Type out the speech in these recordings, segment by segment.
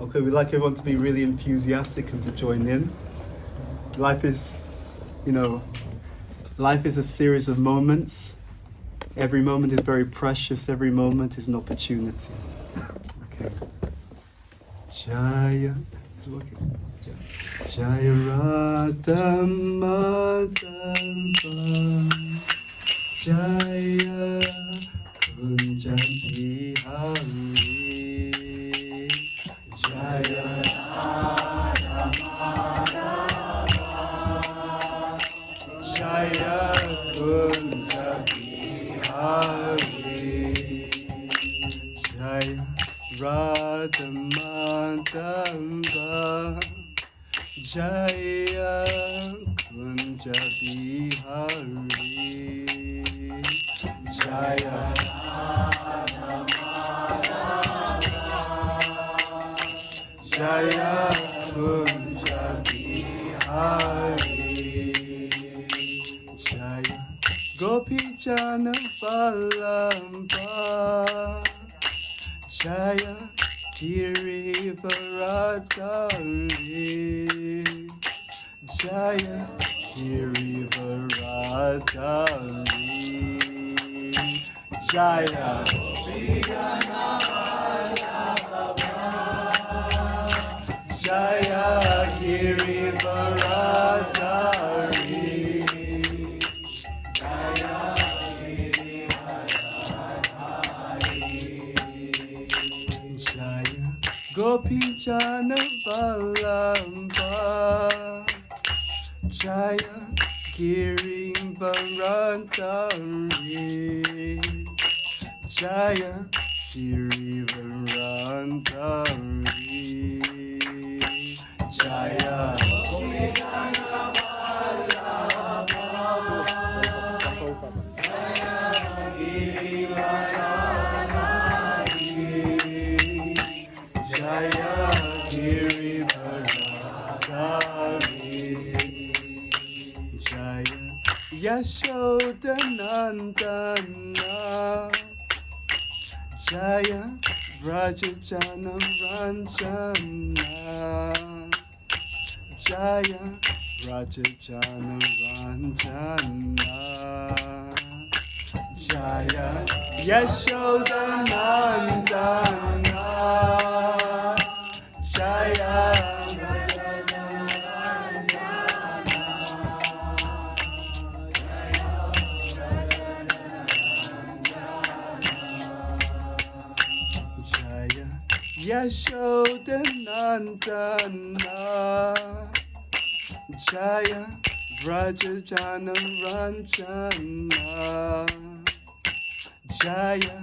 Okay, we'd like everyone to be really enthusiastic and to join in. Life is, life is a series of moments. Every moment is very precious. Every moment is an opportunity. Okay. Jaya. Is it working? Yeah. Jaya Radha Madhava. Jaya Kunja Hare. Jaya Radha Madhava. Jaya Kunja Hare. Jaya Radha Madhava. Jaya Kunja Hare. Jaya Radha Madhava. Jaya Kunja Hare. Jaya Gopi Jana Vallabha. Jaya Giri Varadari. Jaya Giri Varadari. Jaya Gopi Jana Vallabha. Jaya Giri Varadari. Jaya Giri Varadari. Jaya Gopi Jana Vallabha. Jaya Giri Varadari. Jaya Giri Varadari. Jaya Gopi Jana Vallabha. Jaya Giri Varadari. Jaya Giri Varadari. Jaya Yashodanandana. Jaya Vrajajana Ranjana. Jaya Vrajajana Ranjana. Jaya Yashodanandana. Jaya Yashodanandana. Jaya Vrajajana Ranjana. Jaya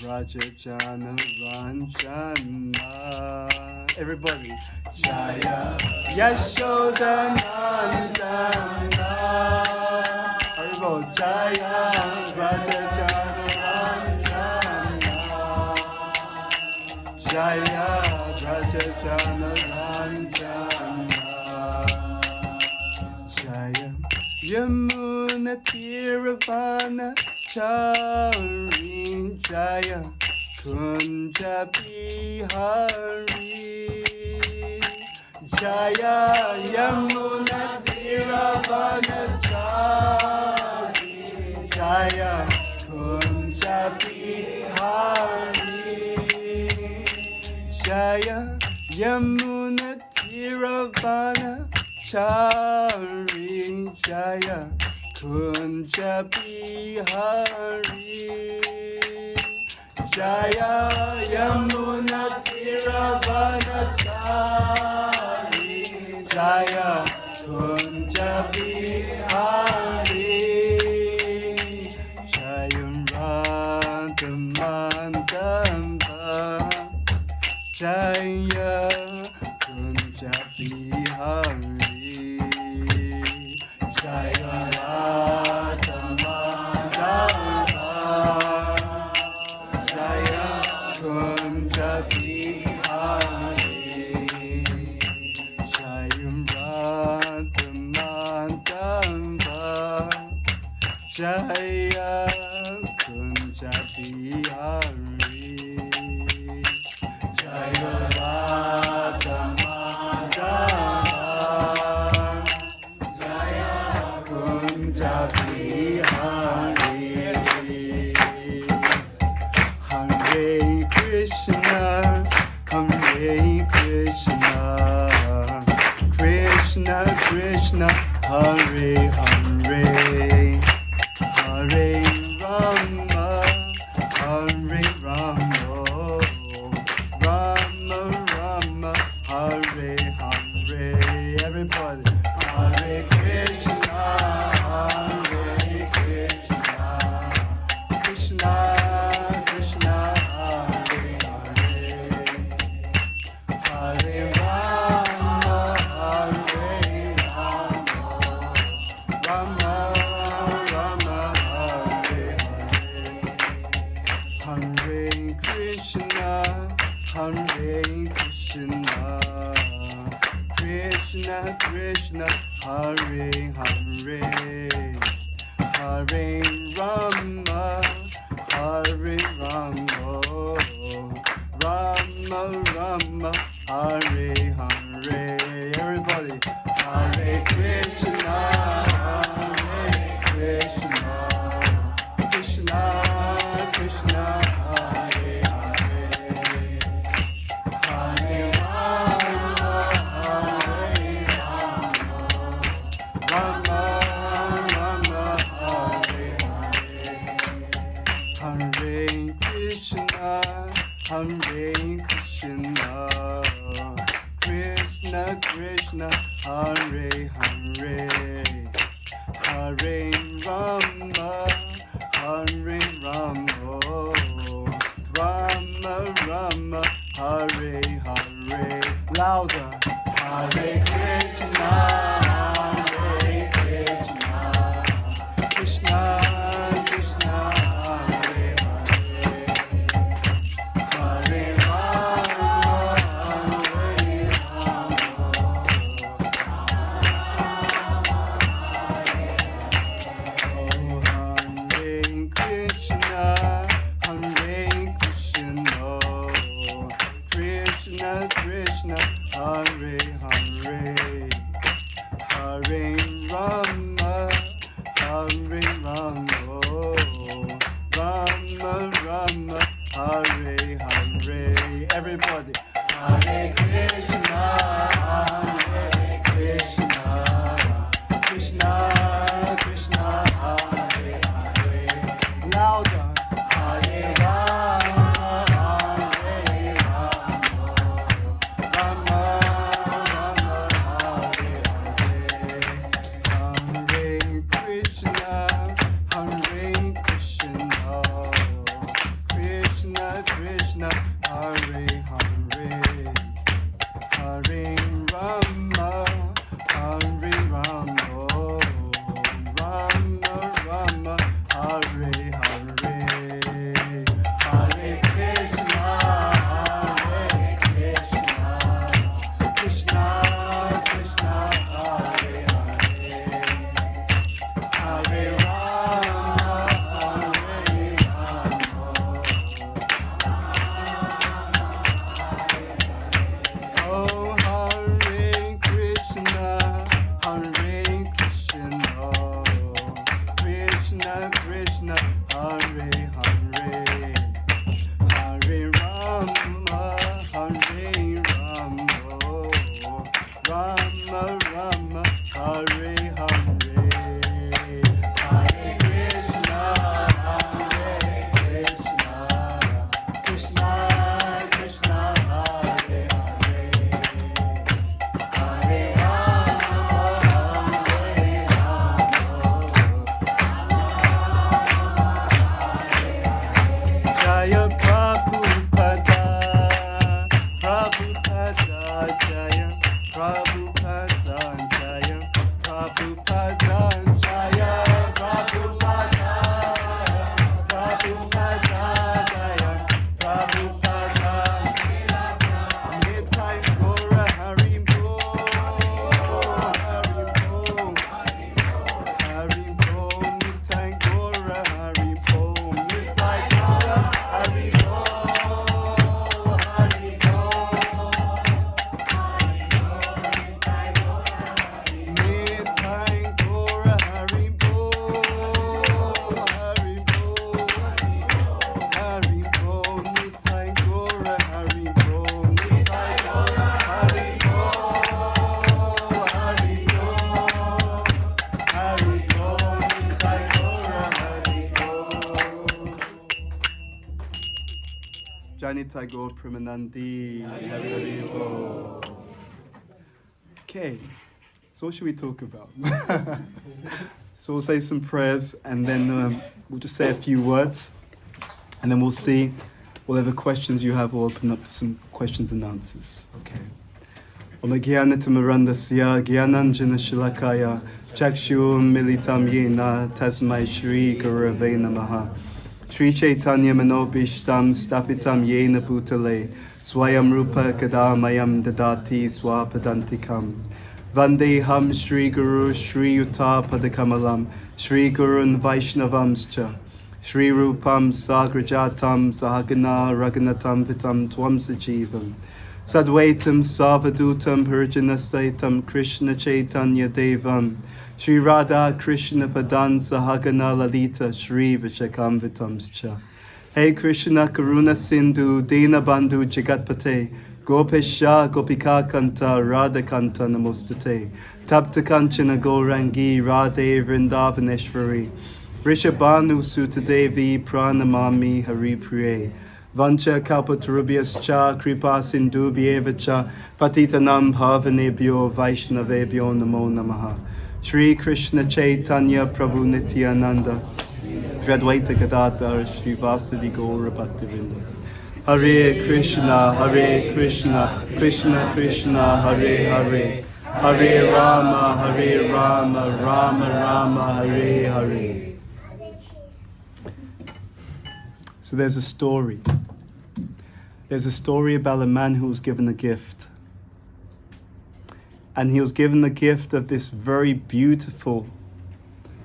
Vrajajana Ranjana. Everybody. Jaya Yashodanandana. Haribo. Jaya Vrajajana Ranjana. Jaya Vrajajana Ranjana. Jaya Yamuna Tiravana Chari. Jaya Kunja Bihari. Jaya Yamuna Tiravana Chari. Jaya Kunja Bihari. Jaya Yamuna Tiravana Chari. Jaya Kunja Bihari. Jaya Yamuna Tiravana Chari. Jaya Kunja Bihari. Jaya Radha Madhava. Jaya Kunja Hare. Jaya Radha Madhava. Jaya Kunja Hare. Jaya Radha Madhava. Jaya Kunja Hare. Jaya Radha Krishna Krishna, Hare Hare, Hare Rama, Hare Rama, Rama Rama, Hare Hare. Everybody, Hare Krishna, Hare Krishna, Krishna Krishna, Hare Hare, Hare Rama, Hare Rama, Rama Rama, Hare Hare, Hare Krishna, Hare Krishna, Krishna Krishna, Hare Hare, Hare Rama, Hare Rama, Rama Rama, Hare Hare. Everybody, Hare Krishna, Hare Krishna, Krishna Krishna, Hare Hare, Hare Rama, Hare Rama, Rama Rama, Hare Hare, Hare Krishna, Hare Krishna, Krishna Krishna, Hare Hare, Hare Rama, Hare Rama, Rama Rama, Hare Hare. Louder. Hare Krishna, Hare Krishna, Krishna Krishna, Hare Hare, Hare Rama, Hare Rama. Hare Krishna, Hare Krishna, Krishna Krishna, Hare Hare, Hare Rama, Hare Rama, Rama Rama, Hare Hare. Everybody, Hare Krishna, Hare Krishna, Krishna Krishna, Hare Hare. Louder. Hare Rama, Hare Rama, Rama Rama, Hare Hare, Hare Krishna, Hare Krishna, Krishna Krishna, Hare Hare, Hare Rama, Hare Rama, Rama Rama, Hare Hare, Hare Krishna, Hare Krishna, Krishna Krishna, Hare Hare, Hare Rama, Hare Rama, oh Hare Krishna, Hare Krishna, Krishna Krishna, Hare Hare, Hare Rama, Hare Rama, Rama Rama, Hare Hare, Hare Krishna, Hare Krishna, Krishna Krishna, Hare Hare, Hare Rama, Hare Rama. Jaya Prabhupada, Prabhupada Jaya, Prabhupada Jaya, Prabhupada Jaya, Prabhupada, Prabhupada Jaya, Prabhupada, Nitai Gora Harimbo, Harimbo, Harimbo, Nitai Gora Harimbo, Nitai Gora Harimbo, Harimbo, Tagore Premanandi. Haribo. Okay, so what should we talk about? So we'll say some prayers and then we'll just say a few words and then we'll see whatever questions you have, we'll open up for some questions and answers. Okay. Om Gyanatamarandasya Gyananjana Shilakaya Chakshum Militam Yena Tasmai Shri Gurave Namaha Shri Chaitanya Manobishtam Stapitam Yena Bhutale Swayam Rupa Kadamayam Dadati Swapadantikam Vandeham Shri Guru Shri Yuta Padakamalam Shri Gurun Vaishnavamscha Shri Rupam Sagrajatam Sahagana Raghunatam Vitam Twam Sajivam Sadvaitam Savadutam Purjanasaitam Krishna Chaitanya Devam Shri Radha Krishna Padan Sahagana Lalita Shri Vishakamvitamscha Hey Krishna Karuna Sindhu Dina Bandhu Jagatpate Gopesha Gopika Kanta Radha Kanta Namostate Tapta Kanchana Gaurangi Radhe Vrindavaneshwari Vrishabhanu Sutadevi Pranamami Hari Priye Vancha Kalpatarubhyascha Kripa Sindhubhyevacha Patitanam Bhavanebhyo Vaishnavebhyo Namo Namaha Shri Krishna Chaitanya Prabhu Nityananda Shri Advaita Gadadhar Shri Vasavi Gaura Bhaktivinoda Hare Krishna Krishna Krishna Hare Hare Hare Rama Rama Rama Hare Hare. So there's a story. There's a story about a man who was given a gift. And he was given the gift of this very beautiful,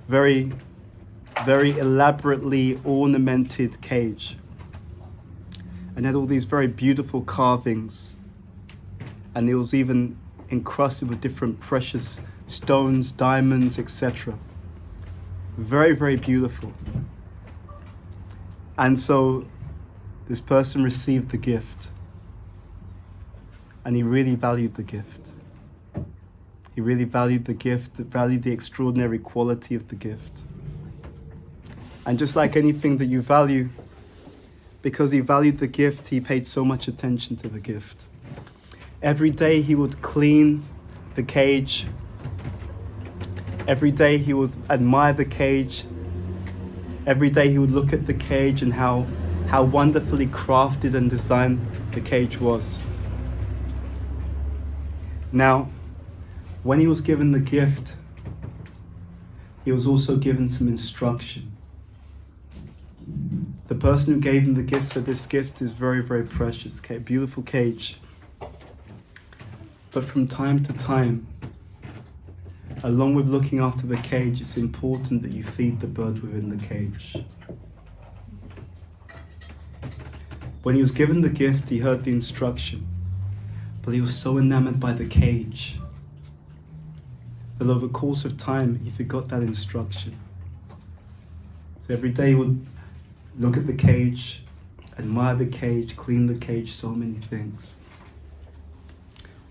very, very elaborately ornamented cage. And had all these very beautiful carvings. And it was even encrusted with different precious stones, diamonds, etc. Very, very beautiful. And so this person received the gift and he really valued the gift. He really valued the gift, valued the extraordinary quality of the gift. And just like anything that you value, because he valued the gift, he paid so much attention to the gift. Every day he would clean the cage. Every day he would admire the cage. Every day he would look at the cage and how wonderfully crafted and designed the cage was. Now, when he was given the gift, he was also given some instruction. The person who gave him the gift said, this gift is very, very precious, okay, beautiful cage. But from time to time, along with looking after the cage, it's important that you feed the bird within the cage. When he was given the gift, he heard the instruction, but he was so enamored by the cage that over the course of time, he forgot that instruction. So every day he would look at the cage, admire the cage, clean the cage, so many things.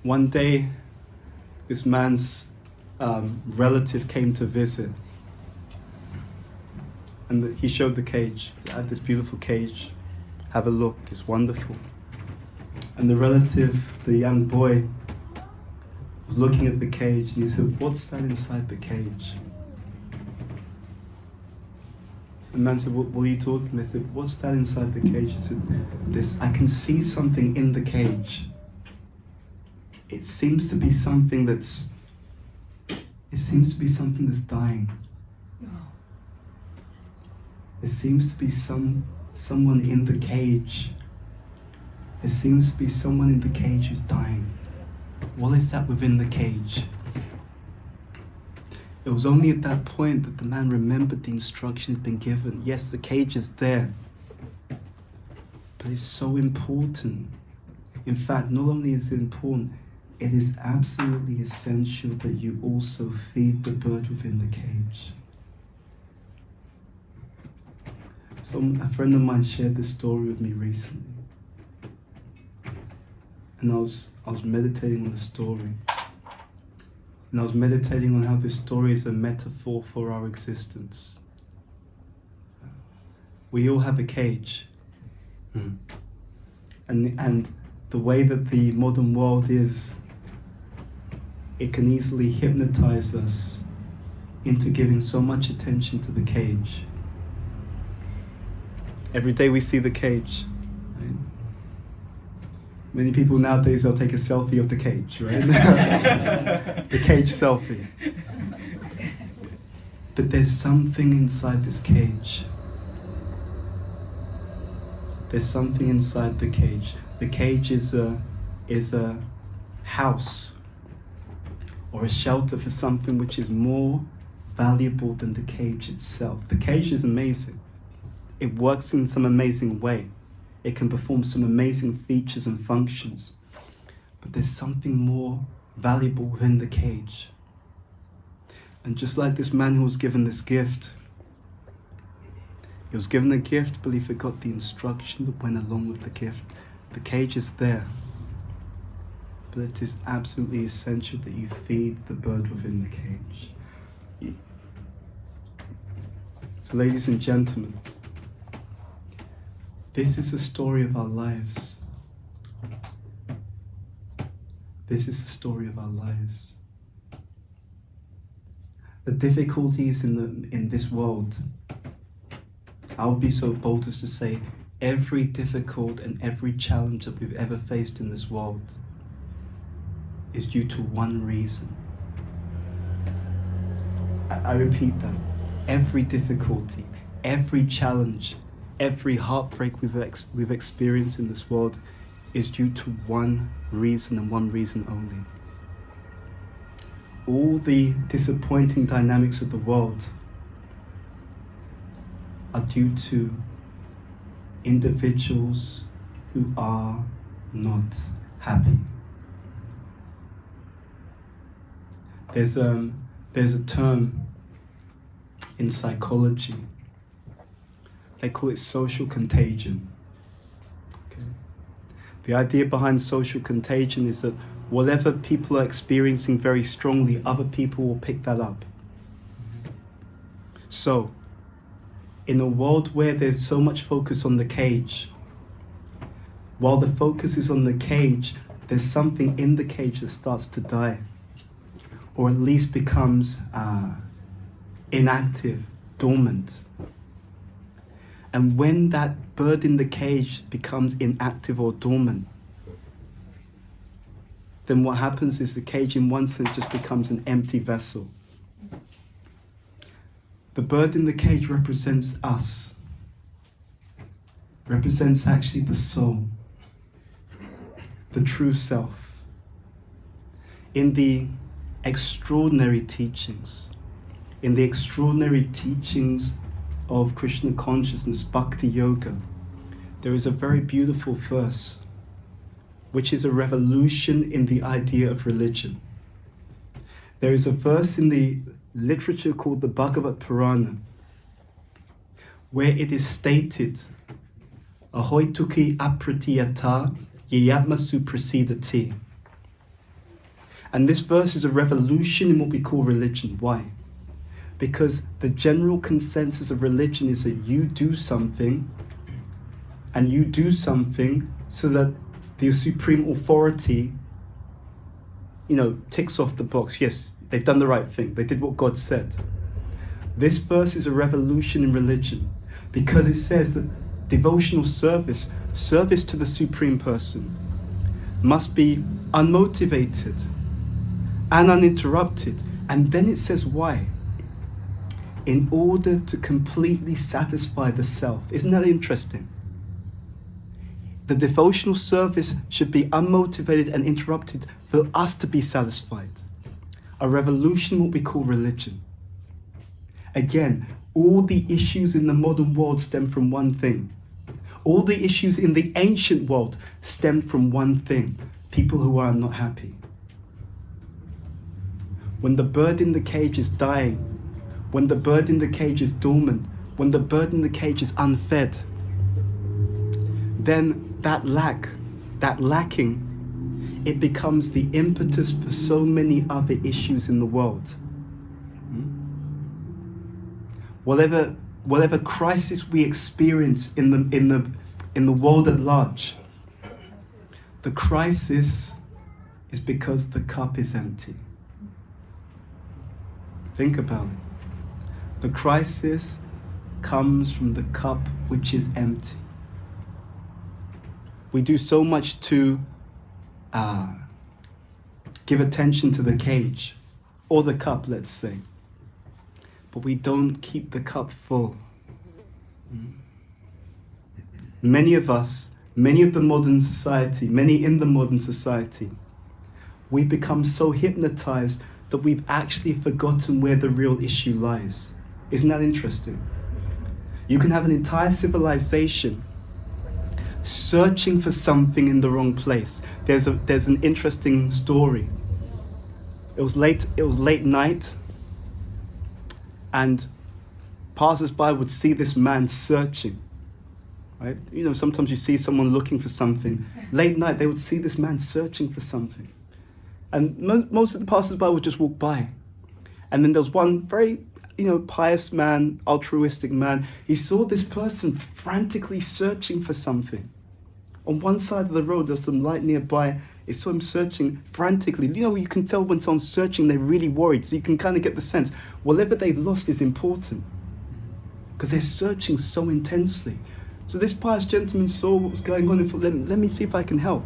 One day, this man's relative came to visit, and he showed the cage. I have this beautiful cage, have a look, it's wonderful. And the relative, the young boy, was looking at the cage and he said, what's that inside the cage? The man said, what are you talking about? They said, what's that inside the cage? He said, I can see something in the cage. It seems to be something that's dying. There seems to be someone in the cage. There seems to be someone in the cage who's dying. What is that within the cage? It was only at that point that the man remembered the instruction had been given. Yes, the cage is there, but it's so important. In fact, not only is it important, it is absolutely essential that you also feed the bird within the cage. So a friend of mine shared this story with me recently. And I was meditating on the story. And I was meditating on how this story is a metaphor for our existence. We all have a cage. And the way that the modern world is, it can easily hypnotize us into giving so much attention to the cage. Every day we see the cage, right? Many people nowadays, they'll take a selfie of the cage, right? The cage selfie. But there's something inside this cage. There's something inside the cage. The cage is a house or a shelter for something which is more valuable than the cage itself. The cage is amazing. It works in some amazing way. It can perform some amazing features and functions. But there's something more valuable within the cage. And just like this man who was given this gift, he was given a gift, but he forgot the instruction that went along with the gift. The cage is there, but it is absolutely essential that you feed the bird within the cage. So ladies and gentlemen, this is the story of our lives. This is the story of our lives. The difficulties in this world, I'll be so bold as to say, every difficult and every challenge that we've ever faced in this world is due to one reason. I repeat that. Every difficulty, every challenge, every heartbreak we've experienced in this world is due to one reason and one reason only. All the disappointing dynamics of the world are due to individuals who are not happy. There's a term in psychology. They call it social contagion. Okay? The idea behind social contagion is that whatever people are experiencing very strongly, other people will pick that up. So, in a world where there's so much focus on the cage, while the focus is on the cage, there's something in the cage that starts to die, or at least becomes inactive, dormant. And when that bird in the cage becomes inactive or dormant, then what happens is the cage in one sense just becomes an empty vessel. The bird in the cage represents us, represents actually the soul, the true self. In the extraordinary teachings, of Krishna consciousness, Bhakti Yoga, there is a very beautiful verse which is a revolution in the idea of religion. There is a verse in the literature called the Bhagavad Purana where it is stated, Ahoituki apratiyata yayatmasu prasidati. And this verse is a revolution in what we call religion. Why? Because the general consensus of religion is that you do something, and you do something so that the supreme authority, ticks off the box. Yes, they've done the right thing. They did what God said. This verse is a revolution in religion because it says that devotional service to the Supreme Person, must be unmotivated and uninterrupted. And then it says why? In order to completely satisfy the self. Isn't that interesting? The devotional service should be unmotivated and interrupted for us to be satisfied. A revolution, what we call religion. Again, all the issues in the modern world stem from one thing. All the issues in the ancient world stemmed from one thing. People who are not happy. When the bird in the cage is dying, when the bird in the cage is dormant, when the bird in the cage is unfed, then that lacking, it becomes the impetus for so many other issues in the world. Whatever crisis we experience in the world at large, The crisis is because the cup is empty. Think about it. The crisis comes from the cup which is empty. We do so much to give attention to the cage, or the cup, let's say, but we don't keep the cup full. Many of us, many in the modern society, we become so hypnotized that we've actually forgotten where the real issue lies. Isn't that interesting? You can have an entire civilization searching for something in the wrong place. There's an interesting story. It was late night, and passers-by would see this man searching. Right? You know, sometimes you see someone looking for something. Late night, they would see this man searching for something. And most of the passers-by would just walk by. And then there was one very, pious man, altruistic man. He saw this person frantically searching for something. On one side of the road, there was some light nearby. He saw him searching frantically. You can tell when someone's searching, they're really worried. So you can kind of get the sense, whatever they've lost is important. Because they're searching so intensely. So this pious gentleman saw what was going on and thought, let me see if I can help.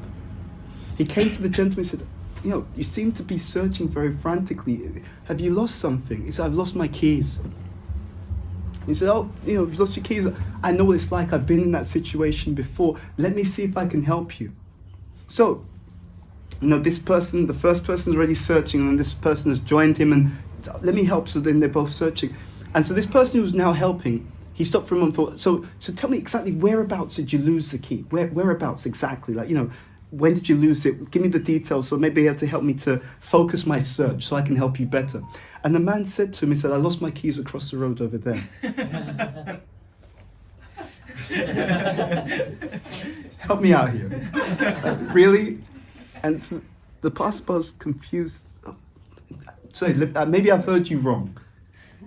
He came to the gentleman and said, you seem to be searching very frantically. Have you lost something? He said, I've lost my keys. He said, you've lost your keys. I know what it's like. I've been in that situation before. Let me see if I can help you. So, this person, the first person is already searching, and this person has joined him and let me help. So then they're both searching. And so this person who's now helping, he stopped for a moment and thought, so tell me exactly whereabouts did you lose the key? Whereabouts exactly? When did you lose it? Give me the details, so maybe you have to help me to focus my search so I can help you better. And the man said to him, he said, I lost my keys across the road over there. Help me out here. Really? And so the pastor was confused. Sorry, maybe I've heard you wrong.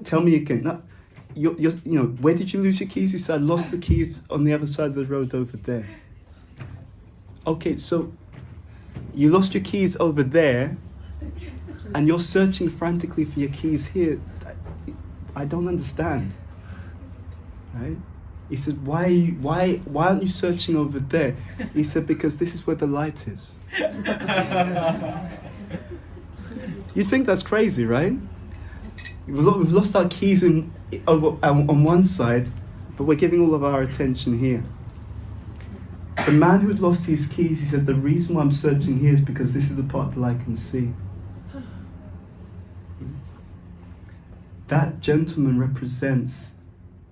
Tell me again. No, where did you lose your keys? He said, I lost the keys on the other side of the road over there. Okay, so you lost your keys over there, and you're searching frantically for your keys here. I don't understand. Right? He said, why aren't you searching over there? He said, because this is where the light is. You'd think that's crazy, right? We've lost our keys on one side, but we're giving all of our attention here. The man who had lost his keys, he said, the reason why I'm searching here is because this is the part that I can see. That gentleman represents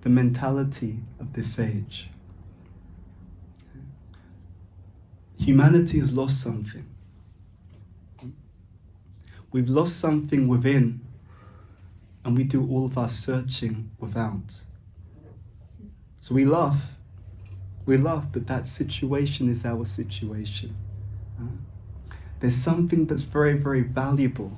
the mentality of this age. Humanity has lost something. We've lost something within, and we do all of our searching without. So we laugh, but that situation is our situation. There's something that's very, very valuable,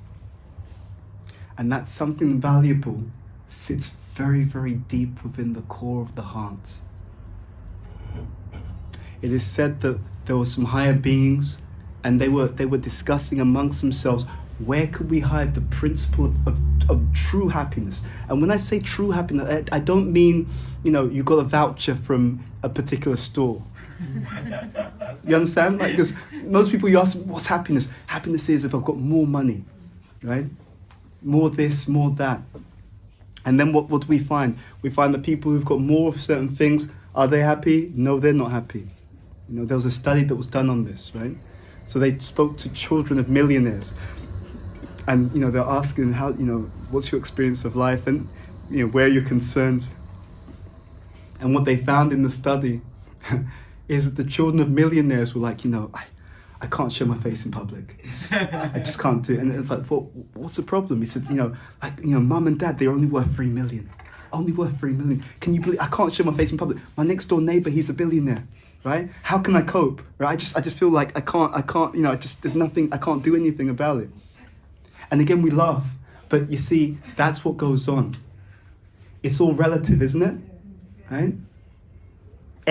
and that something valuable sits very, very deep within the core of the heart. It is said that there were some higher beings, and they were discussing amongst themselves, where could we hide the principle of true happiness? And when I say true happiness, I don't mean, you got a voucher from a particular store. You understand? Because most people, you ask, what's happiness? Happiness is if I've got more money, right? More this, more that. And then what do we find? We find that people who've got more of certain things, are they happy? No, they're not happy. There was a study that was done on this, right? So they spoke to children of millionaires. And, they're asking how, what's your experience of life and, where are your concerns? And what they found in the study is that the children of millionaires were like, I can't show my face in public. I just can't do it. And it's like, well, what's the problem? He said, mum and dad, they're only worth 3 million. Only worth 3 million. Can you believe, I can't show my face in public. My next door neighbor, he's a billionaire, right? How can I cope? Right? I just feel like I can't, there's nothing, I can't do anything about it. And again, we laugh, but you see, that's what goes on. It's all relative, isn't it? Right?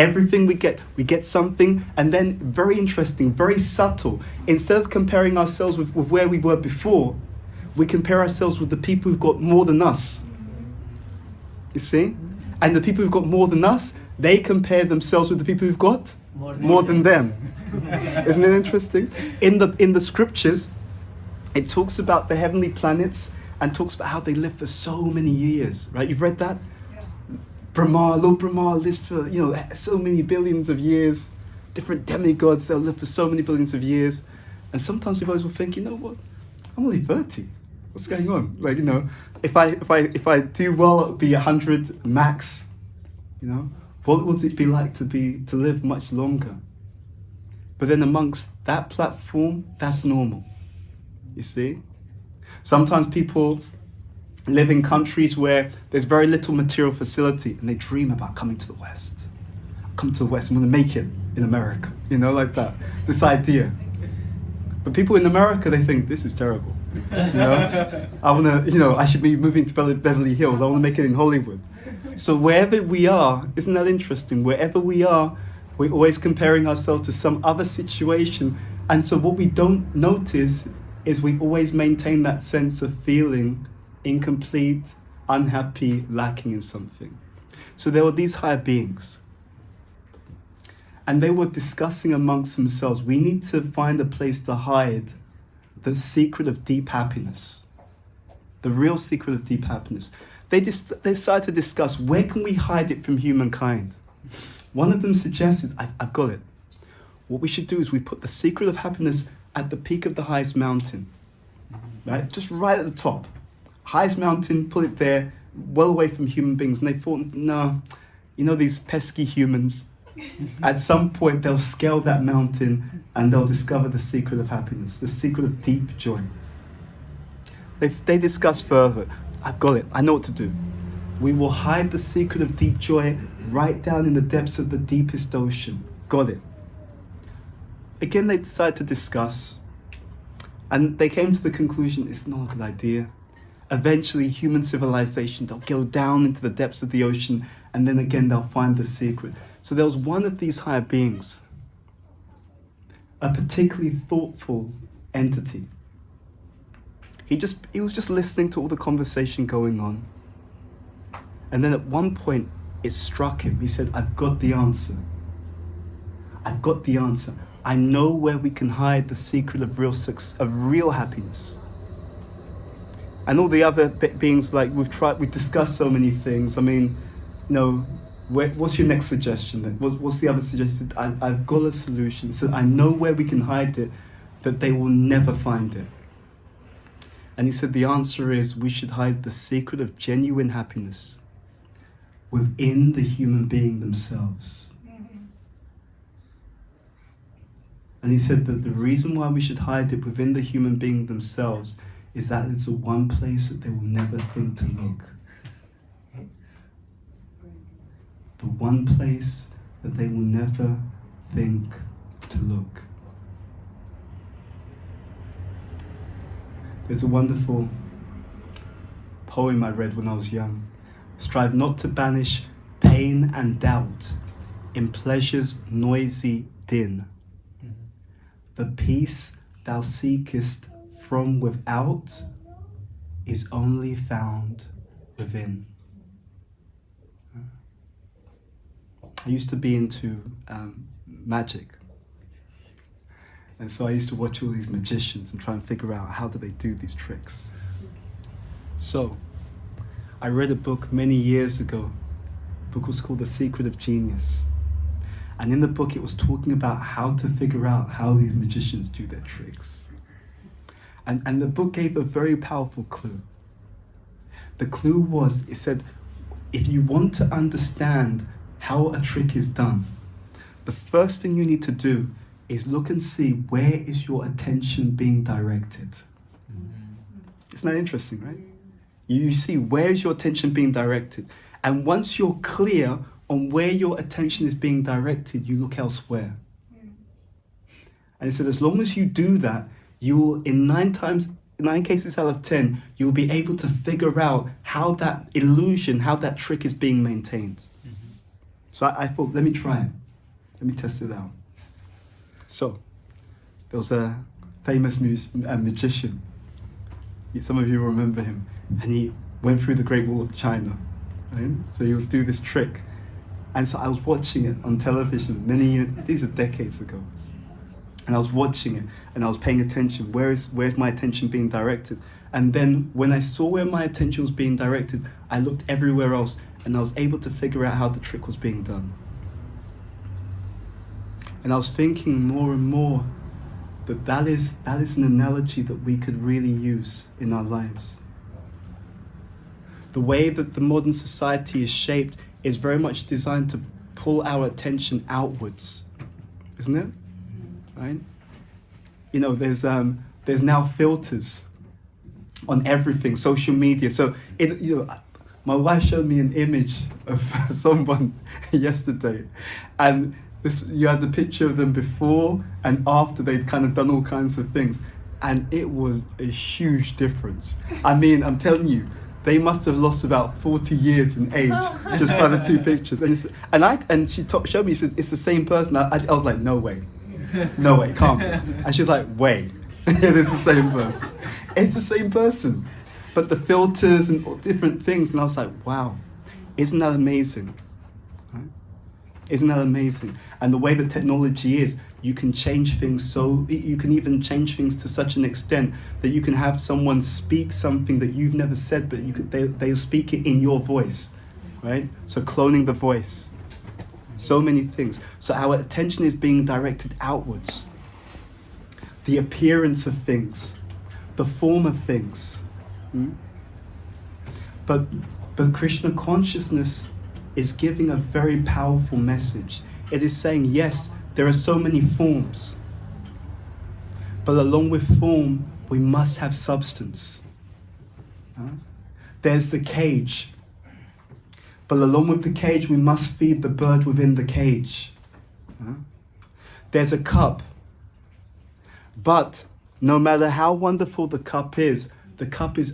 Everything we get something, and then very interesting, very subtle. Instead of comparing ourselves with where we were before, we compare ourselves with the people who've got more than us. You see? And the people who've got more than us, they compare themselves with the people who've got more than them. Isn't it interesting? In the scriptures, it talks about the heavenly planets and talks about how they live for so many years, right? You've read that? Lord Brahma lives for, so many billions of years. Different demigods, they'll live for so many billions of years. And sometimes we always will think, you know what? I'm only 30. What's going on? Like, if I do well, it'll be 100 max. What would it be like to live much longer? But then amongst that platform, that's normal. You see? Sometimes people live in countries where there's very little material facility and they dream about coming to the West. Come to the West, I'm going to make it in America. Like that. This idea. But people in America, they think, this is terrible. I want to, I should be moving to Beverly Hills. I want to make it in Hollywood. So wherever we are, isn't that interesting? Wherever we are, we're always comparing ourselves to some other situation. And so what we don't notice is we always maintain that sense of feeling incomplete, unhappy, lacking in something. So there were these higher beings. And they were discussing amongst themselves, we need to find a place to hide the secret of deep happiness. The real secret of deep happiness. They decided to discuss, where can we hide it from humankind? One of them suggested, I've got it. What we should do is we put the secret of happiness at the peak of the highest mountain. Right? Just right at the top. Highest mountain, put it there, well away from human beings. And they thought, no, these pesky humans, at some point they'll scale that mountain and they'll discover the secret of happiness, the secret of deep joy. They discuss further. I've got it. I know what to do. We will hide the secret of deep joy right down in the depths of the deepest ocean. Got it. Again, they decided to discuss, and they came to the conclusion it's not a good idea. Eventually, human civilization, they'll go down into the depths of the ocean, and then again, they'll find the secret. So there was one of these higher beings, a particularly thoughtful entity. He was just listening to all the conversation going on. And then at one point, it struck him. He said, I've got the answer. I've got the answer. I know where we can hide the secret of real happiness. And all the other beings, like we've discussed so many things. I mean, what's your next suggestion then? What's the other suggestion? I've got a solution. So I know where we can hide it, that they will never find it. And he said the answer is we should hide the secret of genuine happiness within the human being themselves. And he said that the reason why we should hide it within the human being themselves is that it's the one place that they will never think to look. The one place that they will never think to look. There's a wonderful poem I read when I was young. Strive not to banish pain and doubt in pleasure's noisy din. The peace thou seekest from without is only found within. I used to be into magic. And so I used to watch all these magicians and try and figure out how do they do these tricks. So I read a book many years ago. The book was called The Secret of Genius. And in the book it was talking about how to figure out how these magicians do their tricks. And the book gave a very powerful clue. The clue was, it said, if you want to understand how a trick is done, the first thing you need to do is look and see where is your attention being directed. Isn't that interesting, right? You see where is your attention being directed. And once you're clear on where your attention is being directed, you look elsewhere. And he said, as long as you do that, you will, in 9 cases out of 10, you'll be able to figure out how that illusion, how that trick is being maintained. So I thought, let me try it. Let me test it out. So there was a famous magician. Some of you remember him. And he went through the Great Wall of China. Right? So he would do this trick. And so I was watching it on television these are decades ago. And I was watching it and I was paying attention. Where's my attention being directed? And then when I saw where my attention was being directed, I looked everywhere else and I was able to figure out how the trick was being done. And I was thinking more and more that is an analogy that we could really use in our lives. The way that the modern society is shaped is very much designed to pull our attention outwards, isn't it? Right? You know, there's now filters on everything, social media. So my wife showed me an image of someone yesterday, and you had the picture of them before and after they'd kind of done all kinds of things, and it was a huge difference. I mean, I'm telling you, they must have lost about 40 years in age just by the two pictures. And she showed me, she said, it's the same person. I was like, no way, it can't be. And she's like, wait, it is the same person. It's the same person, but the filters and different things. And I was like, wow, isn't that amazing? Right? Isn't that amazing? And the way that technology is, you can change things you can even change things to such an extent that you can have someone speak something that you've never said, but they'll speak it in your voice, right? So cloning the voice. So many things. So our attention is being directed outwards. The appearance of things, the form of things. But Krishna consciousness is giving a very powerful message. It is saying, yes, there are so many forms, but along with form, we must have substance. There's the cage, but along with the cage, we must feed the bird within the cage. There's a cup, but no matter how wonderful the cup is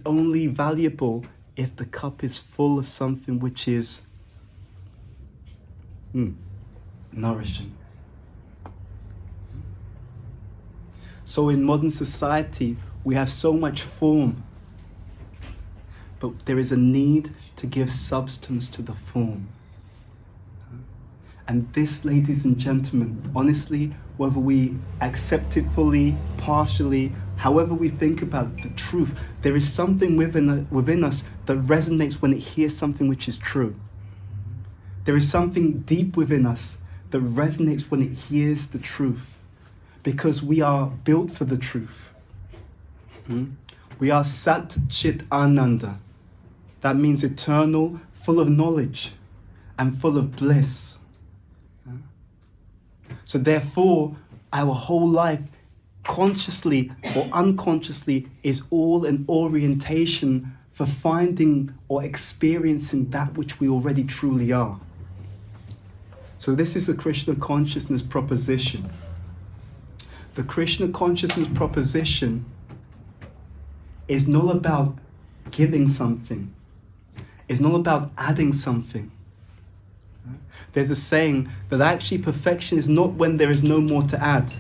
only valuable if the cup is full of something which is nourishing. So in modern society, we have so much form, but there is a need to give substance to the form. And this, ladies and gentlemen, honestly, whether we accept it fully, partially, however we think about the truth, there is something within us that resonates when it hears something which is true. There is something deep within us that resonates when it hears the truth, because we are built for the truth. We are Sat Chit Ananda. That means eternal, full of knowledge and full of bliss. So therefore, our whole life, consciously or unconsciously, is all an orientation for finding or experiencing that which we already truly are. So this is the Krishna consciousness proposition. The Krishna consciousness proposition is not about giving something. It's not about adding something. There's a saying that actually perfection is not when there is no more to add.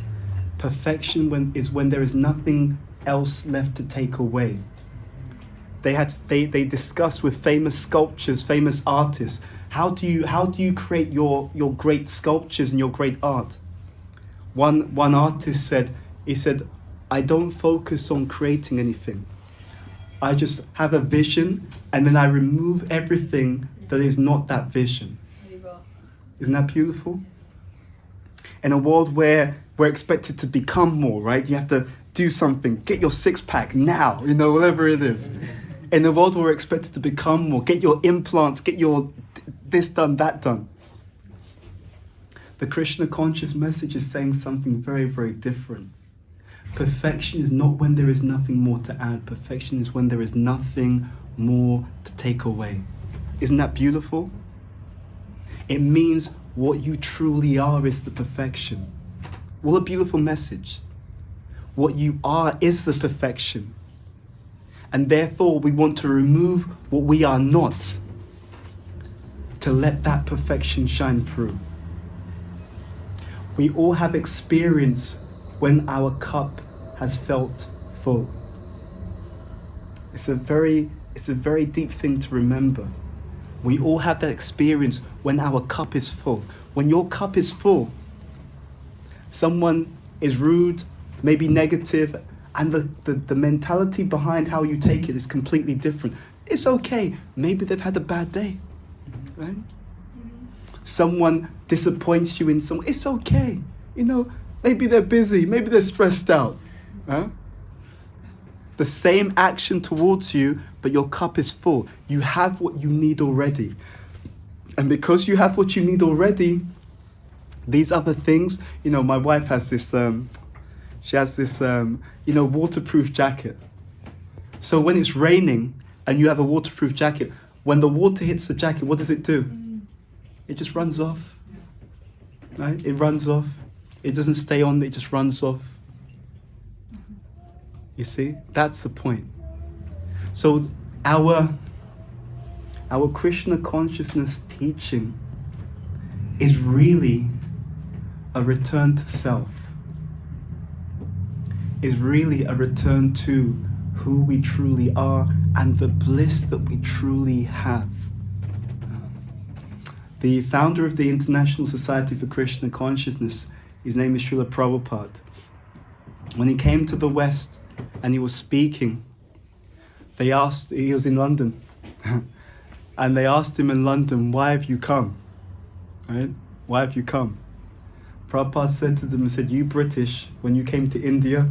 Perfection is when there is nothing else left to take away. They discuss with famous sculptors, famous artists, how do you create your great sculptures and your great art? One artist said, I don't focus on creating anything. I just have a vision and then I remove everything that is not that vision. Isn't that beautiful? In a world where we're expected to become more, right? You have to do something, get your six-pack now, whatever it is. In a world where we're expected to become more, get your implants, get your this done, that done. The Krishna conscious message is saying something very, very different. Perfection is not when there is nothing more to add. Perfection is when there is nothing more to take away. Isn't that beautiful? It means what you truly are is the perfection. What a beautiful message. What you are is the perfection. And therefore we want to remove what we are not, to let that perfection shine through. We all have experience when our cup has felt full. It's a very deep thing to remember. We all have that experience when our cup is full. When your cup is full, someone is rude, maybe negative, and the mentality behind how you take it is completely different. It's okay. Maybe they've had a bad day, right? Someone disappoints you in some, it's okay. Maybe they're busy, maybe they're stressed out. Huh? The same action towards you, but your cup is full. You have what you need already. And because you have what you need already, these other things, my wife has this, waterproof jacket. So when it's raining and you have a waterproof jacket, when the water hits the jacket, what does it do? It just runs off, right? It runs off. It doesn't stay on, it just runs off. You see, that's the point. So our Krishna consciousness teaching is really a return to self. Is really a return to who we truly are and the bliss that we truly have. The founder of the International Society for Krishna Consciousness, his name is Srila Prabhupada. When he came to the West and he was speaking, he was in London, and they asked him in London, why have you come? Right? Why have you come? Prabhupada said to them, he said, you British, when you came to India,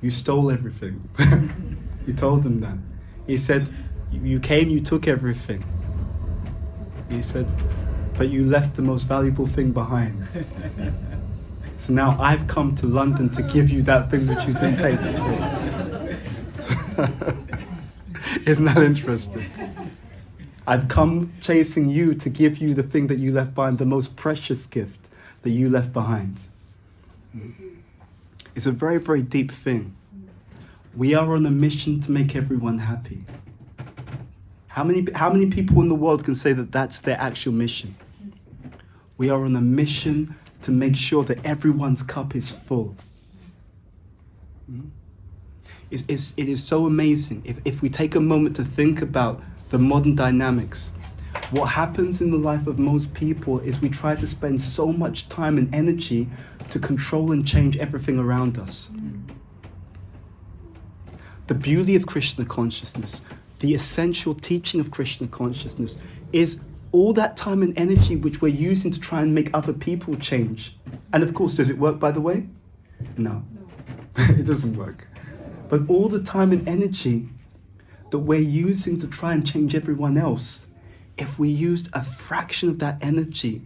you stole everything. He told them that. He said, you came, you took everything. He said, but you left the most valuable thing behind. So now I've come to London to give you that thing which you didn't pay for. Isn't that interesting? I've come chasing you to give you the thing that you left behind, the most precious gift that you left behind. It's a very, very deep thing. We are on a mission to make everyone happy. How many people in the world can say that that's their actual mission? We are on a mission to make sure that everyone's cup is full. It is so amazing. If we take a moment to think about the modern dynamics, what happens in the life of most people is we try to spend so much time and energy to control and change everything around us. The beauty of Krishna consciousness, the essential teaching of Krishna consciousness, is all that time and energy which we're using to try and make other people change. And of course, does it work, by the way? No. It doesn't work. But all the time and energy that we're using to try and change everyone else, if we used a fraction of that energy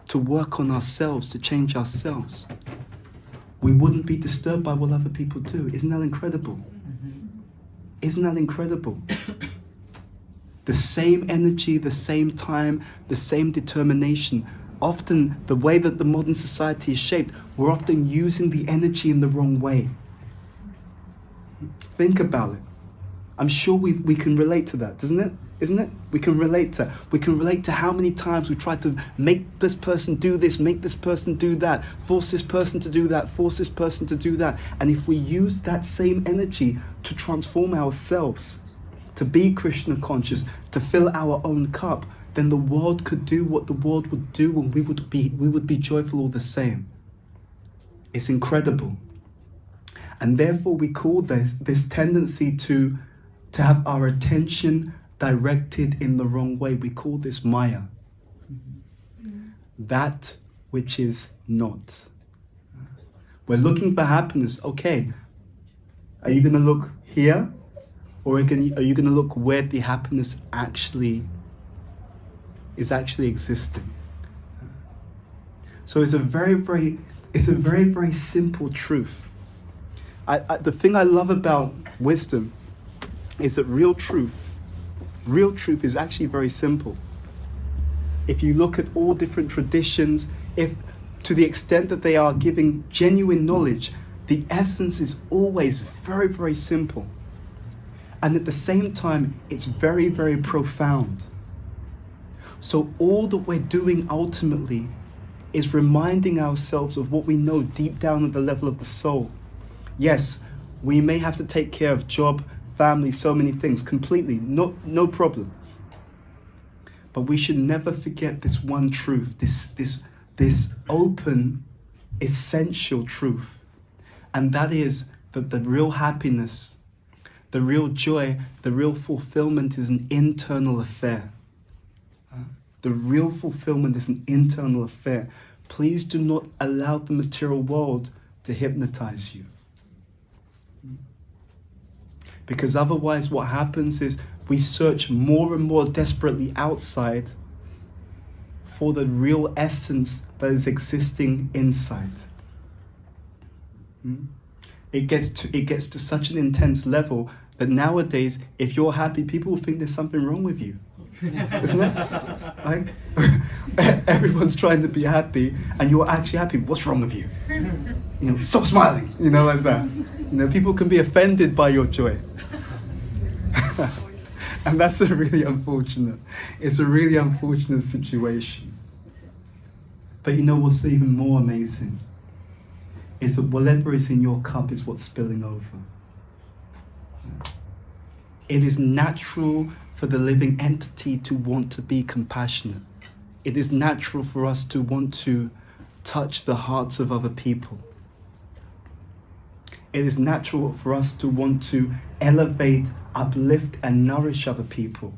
to work on ourselves, to change ourselves, we wouldn't be disturbed by what other people do. Isn't that incredible? Isn't that incredible? The same energy, the same time, the same determination. Often, the way that the modern society is shaped, we're often using the energy in the wrong way. Think about it. I'm sure we can relate to that, doesn't it? Isn't it? We can relate to. We can relate to how many times we tried to make this person do this, make this person do that, force this person to do that, force this person to do that. And if we use that same energy to transform ourselves, to be Krishna conscious, to fill our own cup, then the world could do what the world would do, and we would be joyful all the same. It's incredible. And therefore we call this tendency to have our attention directed in the wrong way. We call this Maya. That which is not. We're looking for happiness. Okay. Are you going to look here? Or are you going to look where the happiness is actually existing? So it's a very, very simple truth. The thing I love about wisdom is that real truth is actually very simple. If you look at all different traditions, if to the extent that they are giving genuine knowledge, the essence is always very, very simple. And at the same time, it's very, very profound. So all that we're doing ultimately is reminding ourselves of what we know deep down at the level of the soul. Yes, we may have to take care of job, family, so many things, completely, no problem. But we should never forget this one truth, this open, essential truth. And that is that the real happiness, the real joy, the real fulfillment is an internal affair. The real fulfillment is an internal affair. Please do not allow the material world to hypnotize you. Because otherwise what happens is we search more and more desperately outside for the real essence that is existing inside. It gets to such an intense level that nowadays, if you're happy, people will think there's something wrong with you. Isn't it? Like, everyone's trying to be happy, and you're actually happy. What's wrong with you? You know, stop smiling. You know, like that. You know, people can be offended by your joy, and that's a really unfortunate. It's a really unfortunate situation. But you know what's even more amazing is that whatever is in your cup is what's spilling over. It is natural for the living entity to want to be compassionate. It is natural for us to want to touch the hearts of other people. It is natural for us to want to elevate, uplift, and nourish other people.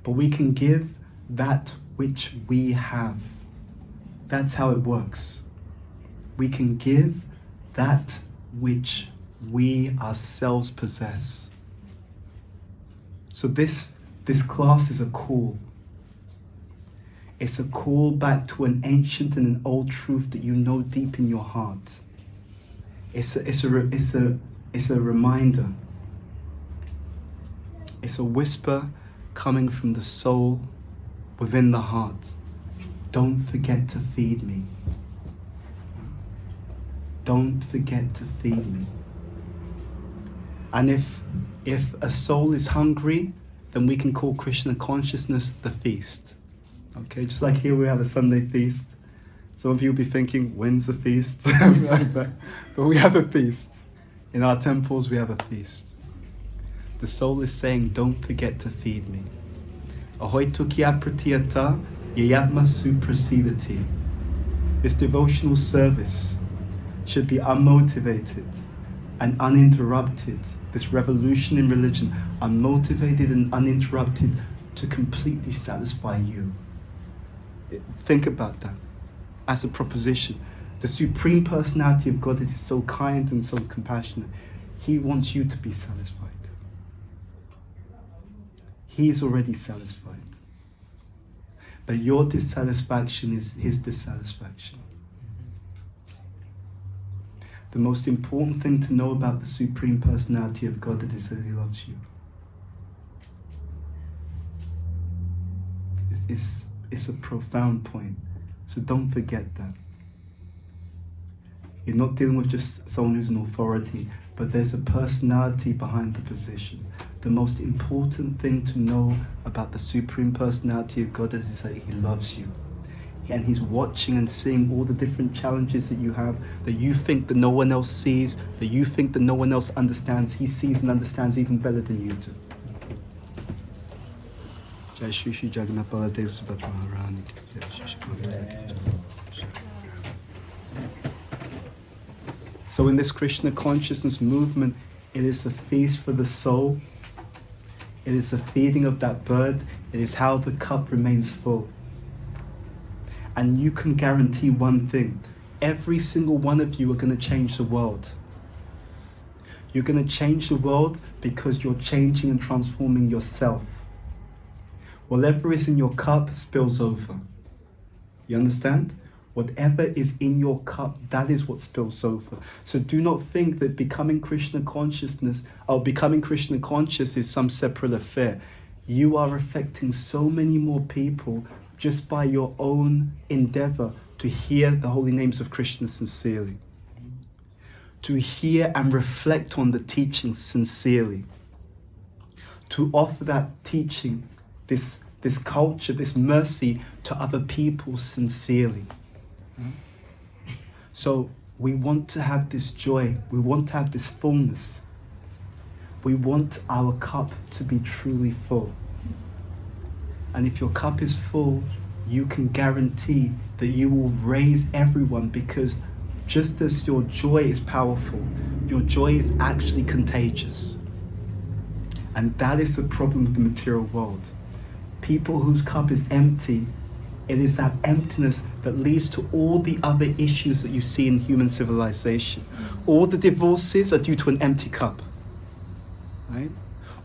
But we can give that which we have. That's how it works. We can give that which we ourselves possess. So this class is a call. It's a call back to an ancient and an old truth that you know deep in your heart. It's a reminder. It's a whisper coming from the soul within the heart. Don't forget to feed me. Don't forget to feed me. And if a soul is hungry, then we can call Krishna consciousness the feast. Okay, just like here we have a Sunday feast. Some of you will be thinking, when's the feast? But we have a feast. In our temples, we have a feast. The soul is saying, don't forget to feed me. Ahoy tukya pratiyata yayatma suprasidati. This devotional service should be unmotivated and uninterrupted. This revolution in religion, unmotivated and uninterrupted, to completely satisfy you. Think about that as a proposition. The Supreme Personality of God is so kind and so compassionate. He wants you to be satisfied. He is already satisfied. But your dissatisfaction is his dissatisfaction. The most important thing to know about the Supreme Personality of God is that he loves you. It's a profound point. So don't forget that. You're not dealing with just someone who's an authority, but there's a personality behind the position. The most important thing to know about the Supreme Personality of God is that he loves you. And he's watching and seeing all the different challenges that you have, that you think that no one else sees, that you think that no one else understands. He sees and understands even better than you do. Jai Shri Shri Jagannath Baladev Subhadra Maharani. Jai Shri Shri. So in this Krishna consciousness movement, it is a feast for the soul. It is a feeding of that bird. It is how the cup remains full. And you can guarantee one thing. Every single one of you are going to change the world. You're going to change the world because you're changing and transforming yourself. Whatever is in your cup spills over. You understand? Whatever is in your cup, that is what spills over. So do not think that becoming Krishna conscious is some separate affair. You are affecting so many more people just by your own endeavor to hear the holy names of Krishna sincerely. To hear and reflect on the teaching sincerely. To offer that teaching, this this culture, this mercy to other people sincerely. So we want to have this joy. We want to have this fullness. We want our cup to be truly full. And if your cup is full, you can guarantee that you will raise everyone, because just as your joy is powerful, your joy is actually contagious. And that is the problem with the material world. People whose cup is empty, it is that emptiness that leads to all the other issues that you see in human civilization. All the divorces are due to an empty cup, right?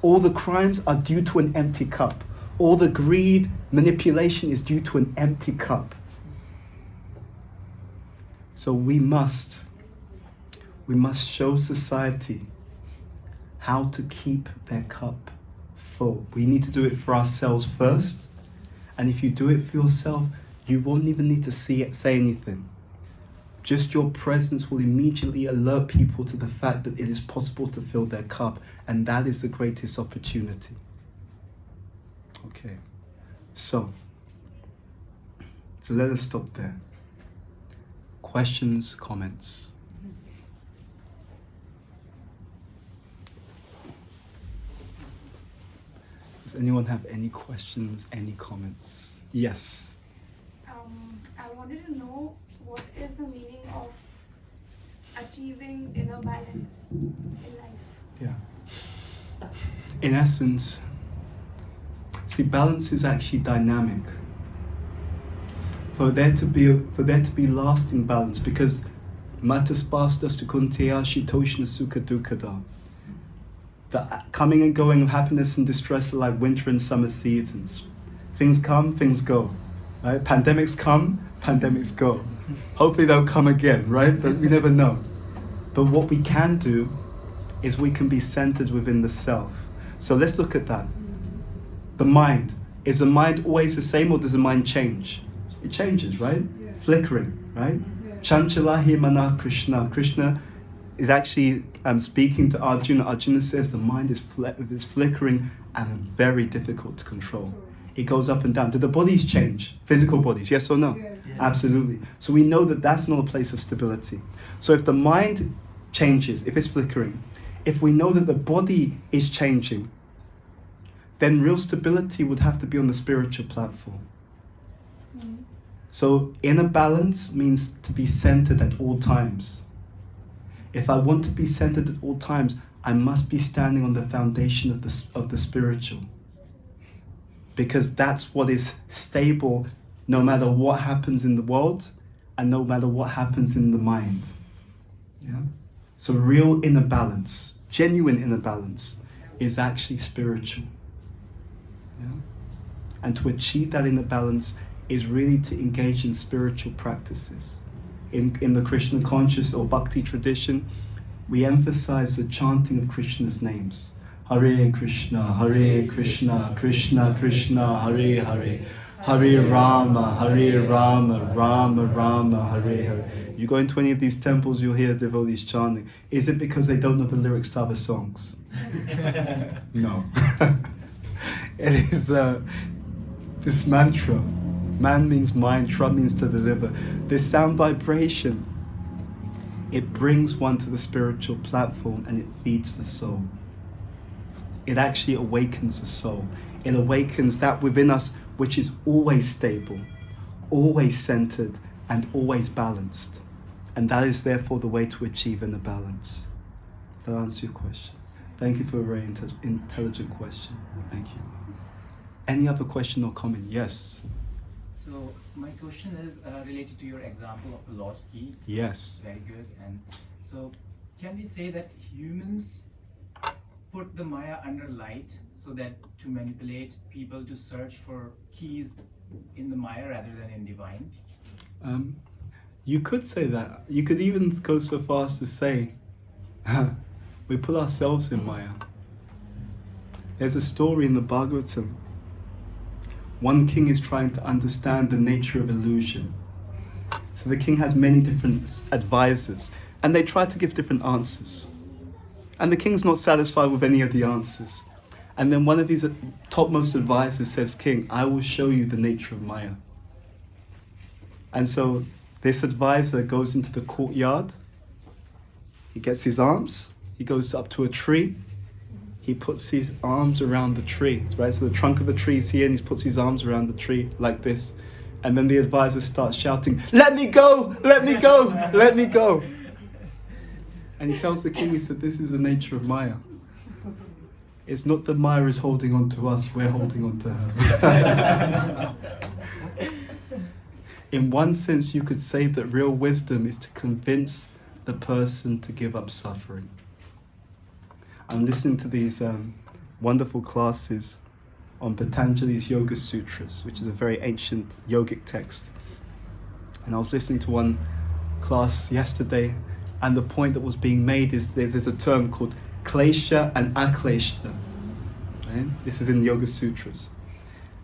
All the crimes are due to an empty cup. All the greed, manipulation is due to an empty cup. So we must show society how to keep their cup full. We need to do it for ourselves first. And if you do it for yourself, you won't even need to say anything. Just your presence will immediately alert people to the fact that it is possible to fill their cup. And that is the greatest opportunity. Okay, so let us stop there. Questions, comments? Does anyone have any questions, any comments? Yes. I wanted to know, what is the meaning of achieving inner balance in life? Yeah. In essence, see, balance is actually dynamic. For there to be lasting balance, because mataspasta sukunteya shitoshna sukha dukkha. The coming and going of happiness and distress are like winter and summer seasons. Things come, things go. Right? Pandemics come, pandemics go. Hopefully they'll come again, right? But we never know. But what we can do is we can be centered within the self. So let's look at that. The mind. Is the mind always the same, or does the mind change? It changes, right? Yeah. Flickering, right? Yeah. Chanchalahi mana Krishna. Krishna is actually speaking to Arjuna. Arjuna says the mind is flickering and very difficult to control. It goes up and down. Do the bodies change? Physical bodies, yes or no? Yes. Yeah. Absolutely. So we know that that's not a place of stability. So if the mind changes, if it's flickering, if we know that the body is changing, then real stability would have to be on the spiritual platform. Mm-hmm. So inner balance means to be centered at all times. If I want to be centered at all times, I must be standing on the foundation of the spiritual. Because that's what is stable no matter what happens in the world and no matter what happens in the mind. Yeah? So real inner balance, genuine inner balance, is actually spiritual. Yeah? And to achieve that inner balance is really to engage in spiritual practices. In the Krishna conscious or bhakti tradition, we emphasize the chanting of Krishna's names. Hare Krishna, Krishna Krishna, Hare Hare, Hare Rama, Rama Rama, Hare Hare. You go into any of these temples, you'll hear devotees chanting. Is it because they don't know the lyrics to other songs? No. It is this mantra. Man means mind, tra means to deliver. This sound vibration, it brings one to the spiritual platform and it feeds the soul. It actually awakens the soul. It awakens that within us which is always stable, always centered, and always balanced. And that is therefore the way to achieve inner balance. That'll answer your question. Thank you for a very intelligent question. Thank you. Any other question or comment? Yes. So my question is related to your example of the lost key. Yes. Very good. And so can we say that humans put the Maya under light so that to manipulate people to search for keys in the Maya rather than in divine? You could say that. You could even go so far as to say, we put ourselves in Maya. There's a story in the Bhagavatam. One king is trying to understand the nature of illusion. So the king has many different advisors, and they try to give different answers. And the king's not satisfied with any of the answers. And then one of his topmost advisors says, King, I will show you the nature of Maya. And so this advisor goes into the courtyard. He gets his arms. He goes up to a tree. He puts his arms around the tree, right? So the trunk of the tree is here, and he puts his arms around the tree like this. And then the advisor starts shouting, let me go, let me go, let me go. And he tells the king, he said, this is the nature of Maya. It's not that Maya is holding on to us, we're holding on to her. In one sense, you could say that real wisdom is to convince the person to give up suffering. I'm listening to these wonderful classes on Patanjali's Yoga Sutras, which is a very ancient yogic text. And I was listening to one class yesterday, and the point that was being made is there's a term called klesha and aklesha. Right? This is in the Yoga Sutras.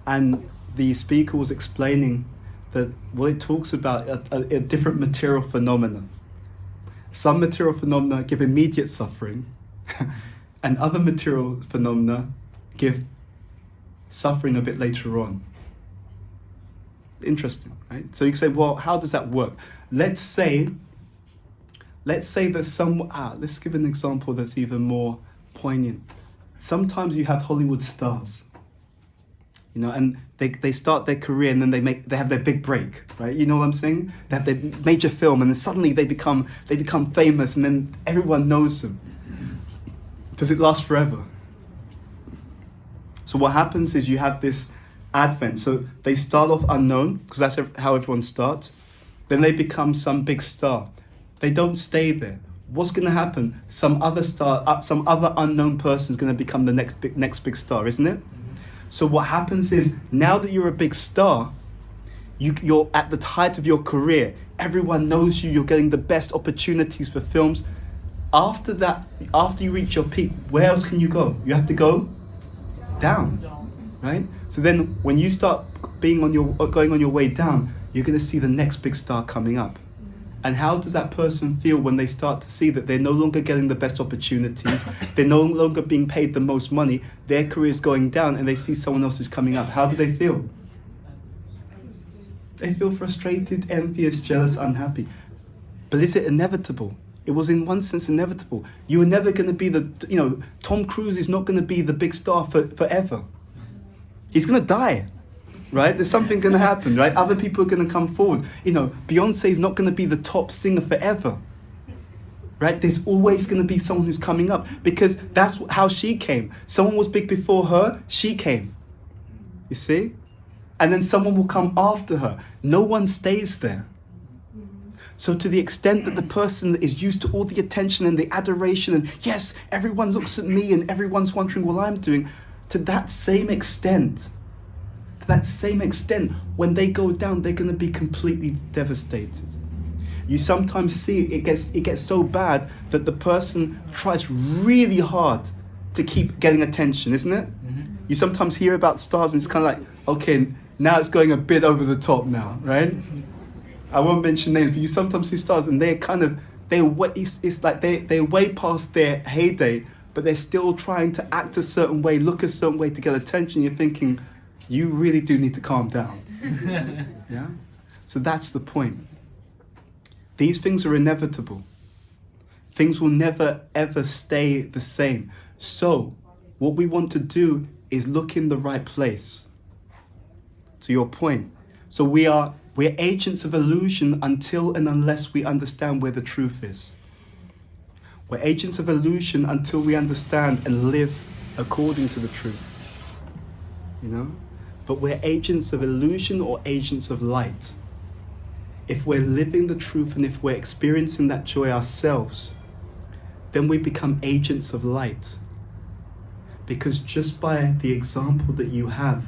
And the speaker was explaining that what it talks about a different material phenomena. Some material phenomena give immediate suffering, and other material phenomena give suffering a bit later on. Interesting, right? So you say, well, how does that work? Let's say there's some, let's give an example that's even more poignant. Sometimes you have Hollywood stars, you know, and they start their career and then they have their big break, right? You know what I'm saying? They have their major film and then suddenly they become famous and then everyone knows them. Does it last forever? So what happens is you have this advent. So they start off unknown, because that's how everyone starts. Then they become some big star. They don't stay there. What's going to happen? Some other unknown person is going to become the next big star, isn't it? So what happens is, now that you're a big star, you're at the height of your career. Everyone knows you. You're getting the best opportunities for films. After that, after you reach your peak, where else can you go? You have to go down, right? So then when you start going on your way down, you're going to see the next big star coming up. And how does that person feel when they start to see that they're no longer getting the best opportunities, they're no longer being paid the most money, their career is going down, and they see someone else is coming up? How do they feel? They feel frustrated, envious, jealous, unhappy. But is it inevitable? It was in one sense inevitable. You were never going to be Tom Cruise is not going to be the big star forever. He's going to die, right? There's something going to happen, right? Other people are going to come forward. Beyonce is not going to be the top singer forever, right? There's always going to be someone who's coming up, because that's how she came. Someone was big before her, she came. You see? And then someone will come after her. No one stays there. So to the extent that the person is used to all the attention and the adoration and yes, everyone looks at me and everyone's wondering what I'm doing, to that same extent, when they go down, they're going to be completely devastated. You sometimes see it gets so bad that the person tries really hard to keep getting attention, isn't it? Mm-hmm. You sometimes hear about stars and it's kind of like, okay, now it's going a bit over the top now, right? I won't mention names, but you sometimes see stars and they're way past their heyday, but they're still trying to act a certain way, look a certain way to get attention. You're thinking, you really do need to calm down. Yeah? So that's the point. These things are inevitable. Things will never ever stay the same. So what we want to do is look in the right place. To your point. So we're agents of illusion until and unless we understand where the truth is. We're agents of illusion until we understand and live according to the truth. But we're agents of illusion or agents of light. If we're living the truth and if we're experiencing that joy ourselves, then we become agents of light. Because just by the example that you have,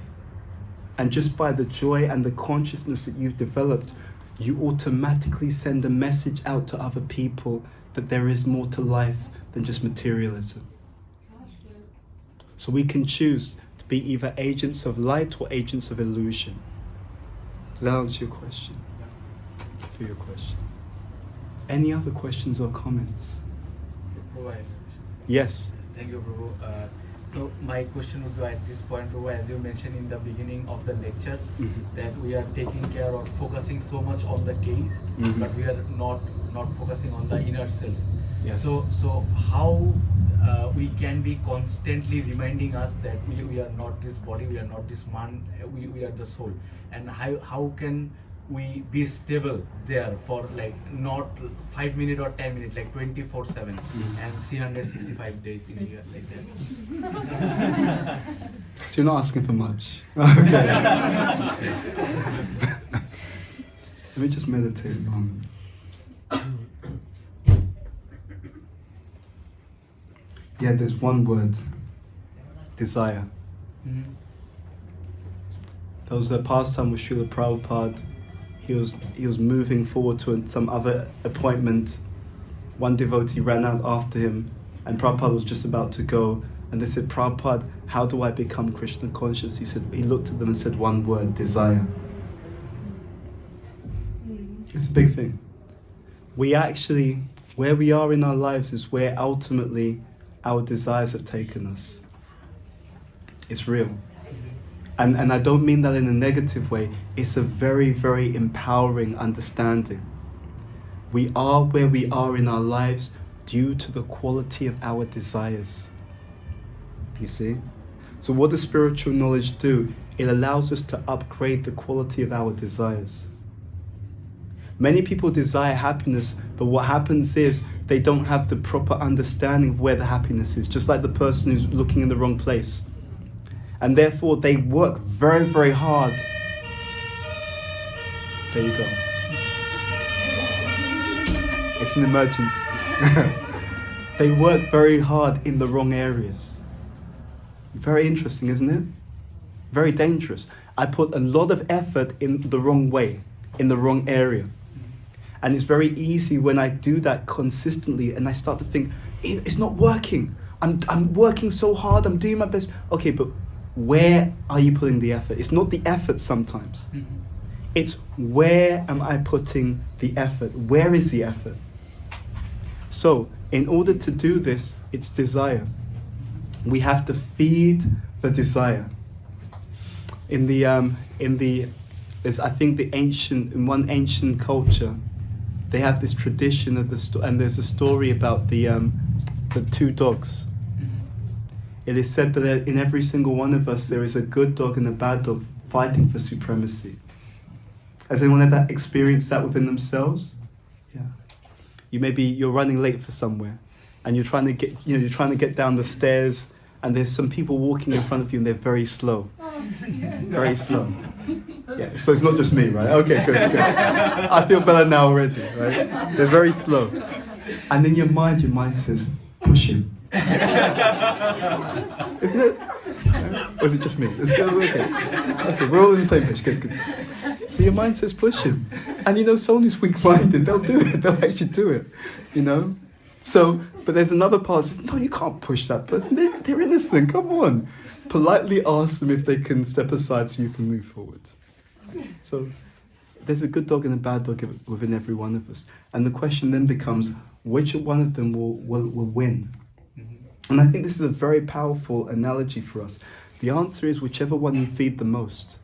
and just by the joy and the consciousness that you've developed, you automatically send a message out to other people that there is more to life than just materialism. So we can choose to be either agents of light or agents of illusion. Does that answer your question? For your question. Any other questions or comments? Yes. Thank you, Prabhu. So my question would be at this point, Prabhu, as you mentioned in the beginning of the lecture, that we are taking care or focusing so much on the case, but we are not focusing on the inner self. Yes. So how we can be constantly reminding us that we are not this body, we are not this man, we are the soul, and how can we be stable there for like not 5 minutes or 10 minutes, like 24/7 and 365 days in a year, like that. So you're not asking for much. Okay. Let me just meditate a moment. Yeah, there's one word, desire. There was a pastime with Srila Prabhupada. He was moving forward to some other appointment. One devotee ran out after him, and Prabhupada was just about to go. And they said, Prabhupada, how do I become Krishna conscious? He looked at them and said one word, desire. It's a big thing. We actually, where we are in our lives is where ultimately our desires have taken us. It's real. And I don't mean that in a negative way. It's a very, very empowering understanding. We are where we are in our lives due to the quality of our desires. You see? So what does spiritual knowledge do? It allows us to upgrade the quality of our desires. Many people desire happiness, but what happens is they don't have the proper understanding of where the happiness is, just like the person who's looking in the wrong place. And therefore they work very, very hard. There you go. It's an emergency. They work very hard in the wrong areas. Very interesting, isn't it? Very dangerous. I put a lot of effort in the wrong way, in the wrong area. And it's very easy when I do that consistently and I start to think, it's not working. I'm working so hard, I'm doing my best. Okay, but where are you putting the effort? It's not the effort sometimes. It's where am I putting the effort? Where is the effort? So, in order to do this, it's desire. We have to feed the desire. There's, I think in one ancient culture, they have this tradition of and there's a story about the two dogs. It is said that in every single one of us there is a good dog and a bad dog fighting for supremacy. Has anyone ever experienced that within themselves? Yeah. You're running late for somewhere, and you're trying to get down the stairs, and there's some people walking in front of you, and they're very slow. Very slow. Yeah. So it's not just me, right? Okay, good. I feel better now already, right? They're very slow, and then your mind says, push him. Isn't it? Or is it just me? Okay. Okay, we're all in the same page. Good. So your mind says push him. And someone who's weak-minded, they'll do it. They'll actually do it. So, but there's another part that says, no, you can't push that person. They're innocent. Come on. Politely ask them if they can step aside so you can move forward. So there's a good dog and a bad dog within every one of us. And the question then becomes, which one of them will win? And I think this is a very powerful analogy for us. The answer is whichever one you feed the most.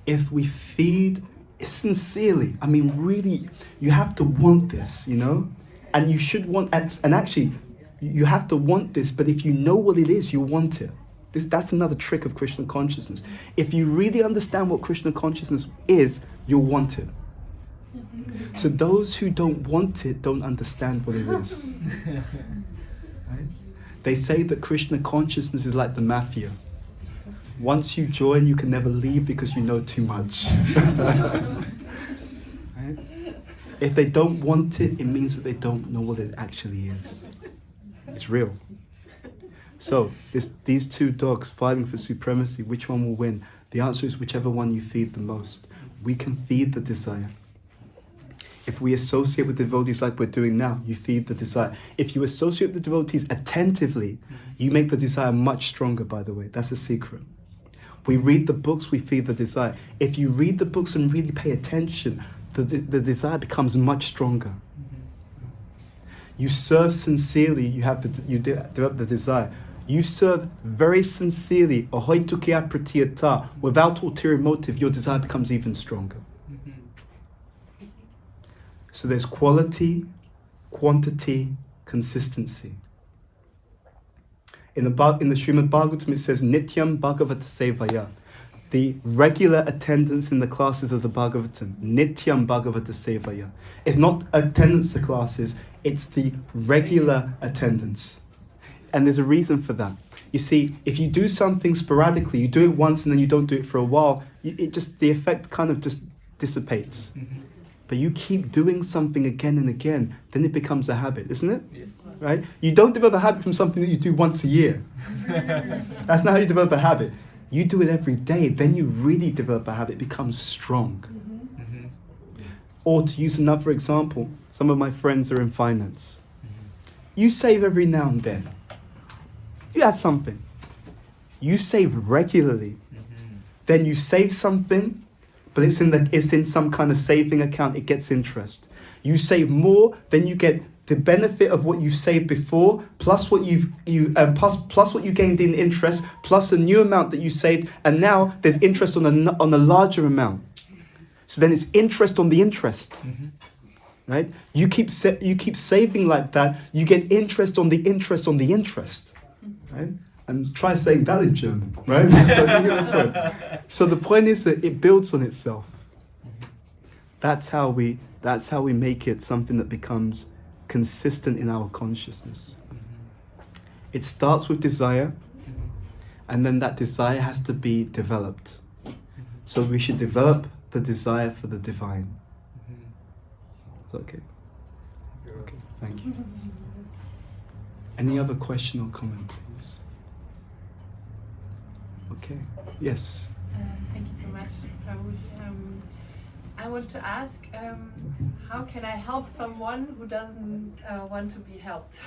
If we feed sincerely, I mean really, you have to want this, and you should want, and actually, you have to want this, but if you know what it is, you want it. That's another trick of Krishna consciousness. If you really understand what Krishna consciousness is, you'll want it. So those who don't want it don't understand what it is. Right? They say that Krishna consciousness is like the mafia. Once you join, you can never leave because you know too much. Right? If they don't want it, it means that they don't know what it actually is. It's real. So these two dogs fighting for supremacy, which one will win? The answer is whichever one you feed the most. We can feed the desire. If we associate with devotees like we're doing now, you feed the desire. If you associate with the devotees attentively, you make the desire much stronger, by the way. That's a secret. We read the books, we feed the desire. If you read the books and really pay attention, the desire becomes much stronger. You serve sincerely, develop the desire. You serve very sincerely, ahoitukia pratiyata, without ulterior motive, your desire becomes even stronger. So there's quality, quantity, consistency. In the Srimad Bhagavatam it says, Nityam Bhagavata Sevaya. The regular attendance in the classes of the Bhagavatam, Nityam Bhagavata Sevaya. It's not attendance to classes, it's the regular attendance. And there's a reason for that. You see, if you do something sporadically, you do it once and then you don't do it for a while, the effect kind of just dissipates. But you keep doing something again and again, then it becomes a habit, isn't it? Yes. Right? You don't develop a habit from something that you do once a year. That's not how you develop a habit. You do it every day, then you really develop a habit, it becomes strong. Or to use another example, some of my friends are in finance. You save every now and then. You have something. You save regularly. Then you save something, but it's in some kind of saving account, it gets interest. You save more, then you get the benefit of what you saved before, plus what plus what you gained in interest, plus a new amount that you saved, and now there's interest on a larger amount. So then it's interest on the interest, right? You keep saving like that. You get interest on the interest on the interest, right? And try saying that in German, right? So the point is that it builds on itself. That's how we make it something that becomes consistent in our consciousness. It starts with desire, and then that desire has to be developed. So we should develop the desire for the divine. Okay. Okay, thank you. Any other question or comment, please? Okay. Yes. Thank you so much, Prabhu. I want to ask, how can I help someone who doesn't want to be helped?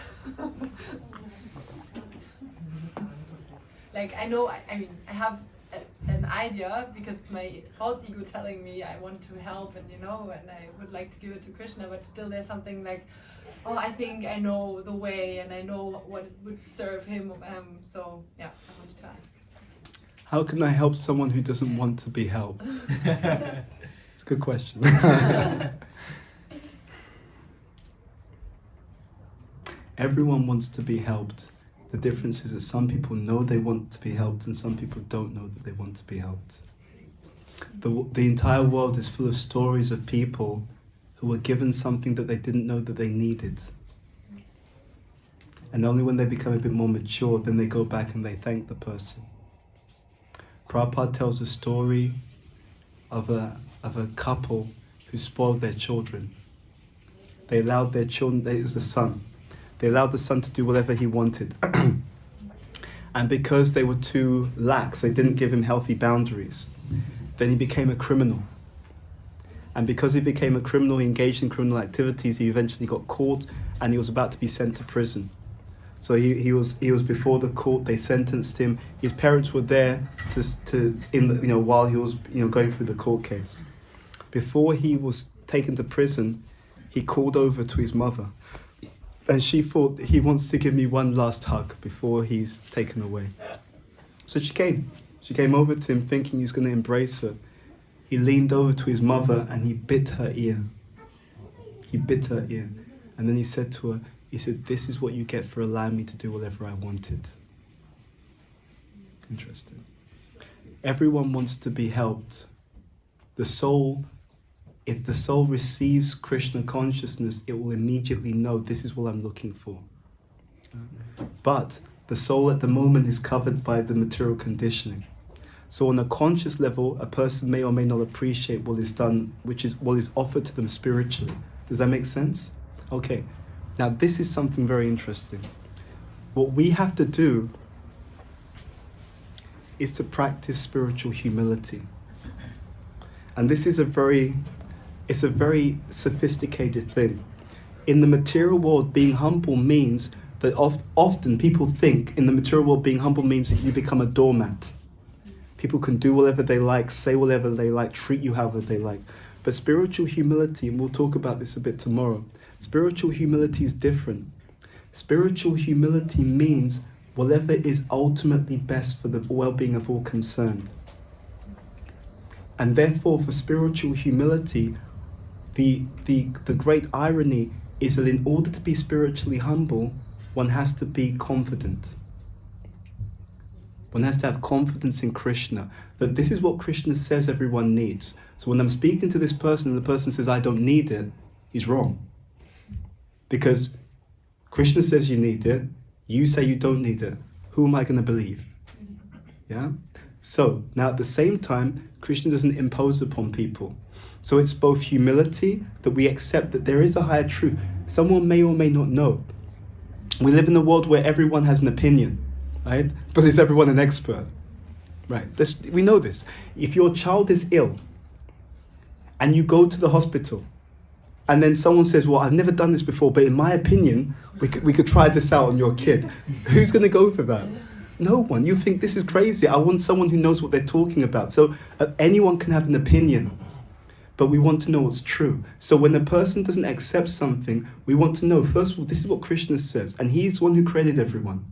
Like, I know, I have an idea because it's my false ego telling me I want to help and I would like to give it to Krishna, but still there's something like, oh, I think I know the way and I know what it would serve him. So yeah, I wanted to ask. How can I help someone who doesn't want to be helped? It's a good question. Everyone wants to be helped. The difference is that some people know they want to be helped and some people don't know that they want to be helped. The entire world is full of stories of people who were given something that they didn't know that they needed. And only when they become a bit more mature, then they go back and they thank the person. Prabhupada tells a story of a couple who spoiled their children. They allowed their children, it was the son. They allowed the son to do whatever he wanted. And because they were too lax, they didn't give him healthy boundaries. Then he became a criminal. And because he became a criminal, he engaged in criminal activities, he eventually got caught and he was about to be sent to prison. So he was before the court. They sentenced him. His parents were there while he was going through the court case. Before he was taken to prison, he called over to his mother, and she thought, he wants to give me one last hug before he's taken away. So she came over to him thinking he was going to embrace her. He leaned over to his mother and he bit her ear. And then he said to her, this is what you get for allowing me to do whatever I wanted. Interesting. Everyone wants to be helped. If the soul receives Krishna consciousness, it will immediately know this is what I'm looking for. But the soul at the moment is covered by the material conditioning. So on a conscious level, a person may or may not appreciate what is done, which is what is offered to them spiritually. Does that make sense? Okay. Now this is something very interesting. What we have to do is to practice spiritual humility. And this is a very sophisticated thing. In the material world, being humble means that often people think in the material world being humble means that you become a doormat. People can do whatever they like, say whatever they like, treat you however they like. But spiritual humility, and we'll talk about this a bit tomorrow, spiritual humility is different. Spiritual humility means whatever is ultimately best for the well-being of all concerned. And therefore, for spiritual humility, the great irony is that in order to be spiritually humble, one has to be confident. One has to have confidence in Krishna, that this is what Krishna says everyone needs. So when I'm speaking to this person and the person says, I don't need it, he's wrong. Because Krishna says you need it, you say you don't need it. Who am I going to believe? Yeah? So, now at the same time, Krishna doesn't impose upon people. So it's both humility, that we accept that there is a higher truth. Someone may or may not know. We live in a world where everyone has an opinion, right? But is everyone an expert? Right, we know this. If your child is ill and you go to the hospital and then someone says, well, I've never done this before, but in my opinion, we could try this out on your kid. Who's going to go for that? No one. You think this is crazy. I want someone who knows what they're talking about. So anyone can have an opinion, but we want to know what's true. So when a person doesn't accept something, we want to know, first of all, this is what Krishna says, and he's the one who created everyone.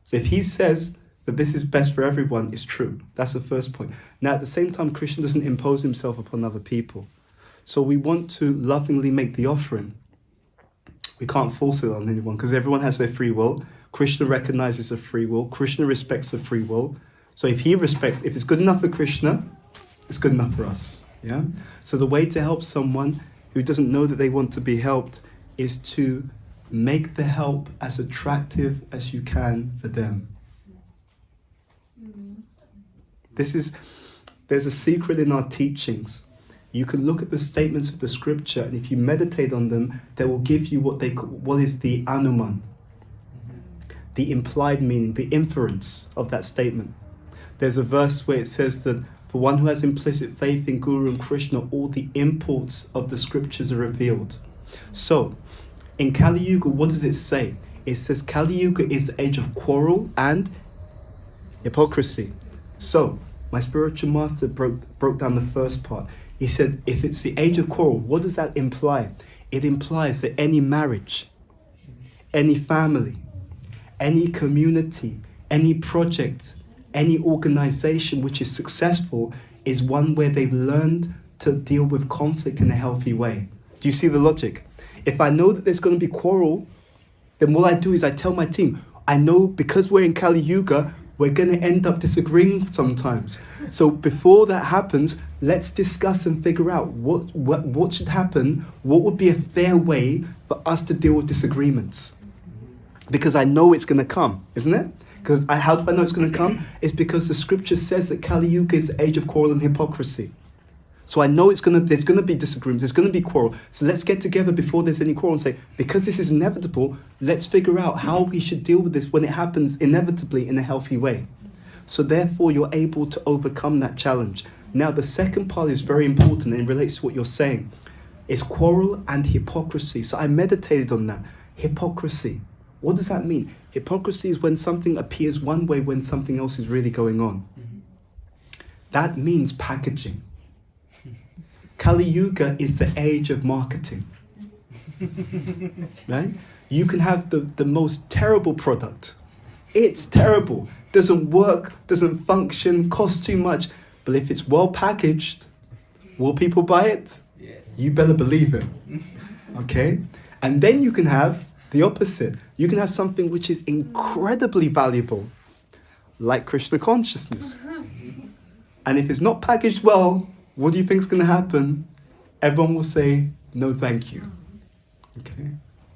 So if he says that this is best for everyone, it's true. That's the first point. Now, at the same time, Krishna doesn't impose himself upon other people. So we want to lovingly make the offering. We can't force it on anyone because everyone has their free will. Krishna recognizes the free will. Krishna respects the free will. So if it's good enough for Krishna, it's good enough for us. Yeah. So the way to help someone who doesn't know that they want to be helped is to make the help as attractive as you can for them. There's a secret in our teachings. You can look at the statements of the scripture, and if you meditate on them, they will give you what is the anuman, the implied meaning, the inference of that statement. There's a verse where it says that for one who has implicit faith in Guru and Krishna, all the imports of the scriptures are revealed. So, in Kali Yuga, what does it say? It says Kali Yuga is the age of quarrel and hypocrisy. So, my spiritual master broke down the first part. He said, if it's the age of quarrel, what does that imply? It implies that any marriage, any family, any community, any project, any organization which is successful is one where they've learned to deal with conflict in a healthy way. Do you see the logic? If I know that there's going to be quarrel, then what I do is I tell my team, I know because we're in Kali Yuga, we're going to end up disagreeing sometimes. So before that happens, let's discuss and figure out what should happen, what would be a fair way for us to deal with disagreements. Because I know it's going to come, isn't it? Because how do I know it's going to come? It's because the scripture says that Kali Yuga is the age of quarrel and hypocrisy. So I know there's going to be disagreements, there's going to be quarrel. So let's get together before there's any quarrel and say, because this is inevitable, let's figure out how we should deal with this when it happens inevitably in a healthy way. So therefore you're able to overcome that challenge. Now the second part is very important and it relates to what you're saying. It's quarrel and hypocrisy. So I meditated on that. Hypocrisy. What does that mean? Hypocrisy is when something appears one way when something else is really going on. That means packaging. Kali Yuga is the age of marketing. Right? You can have the most terrible product. It's terrible. Doesn't work, doesn't function, costs too much. But if it's well packaged, will people buy it? Yes. You better believe it. Okay? And then you can have the opposite. You can have something which is incredibly valuable, like Krishna consciousness. And if it's not packaged well, what do you think is going to happen? Everyone will say, no, thank you. Okay?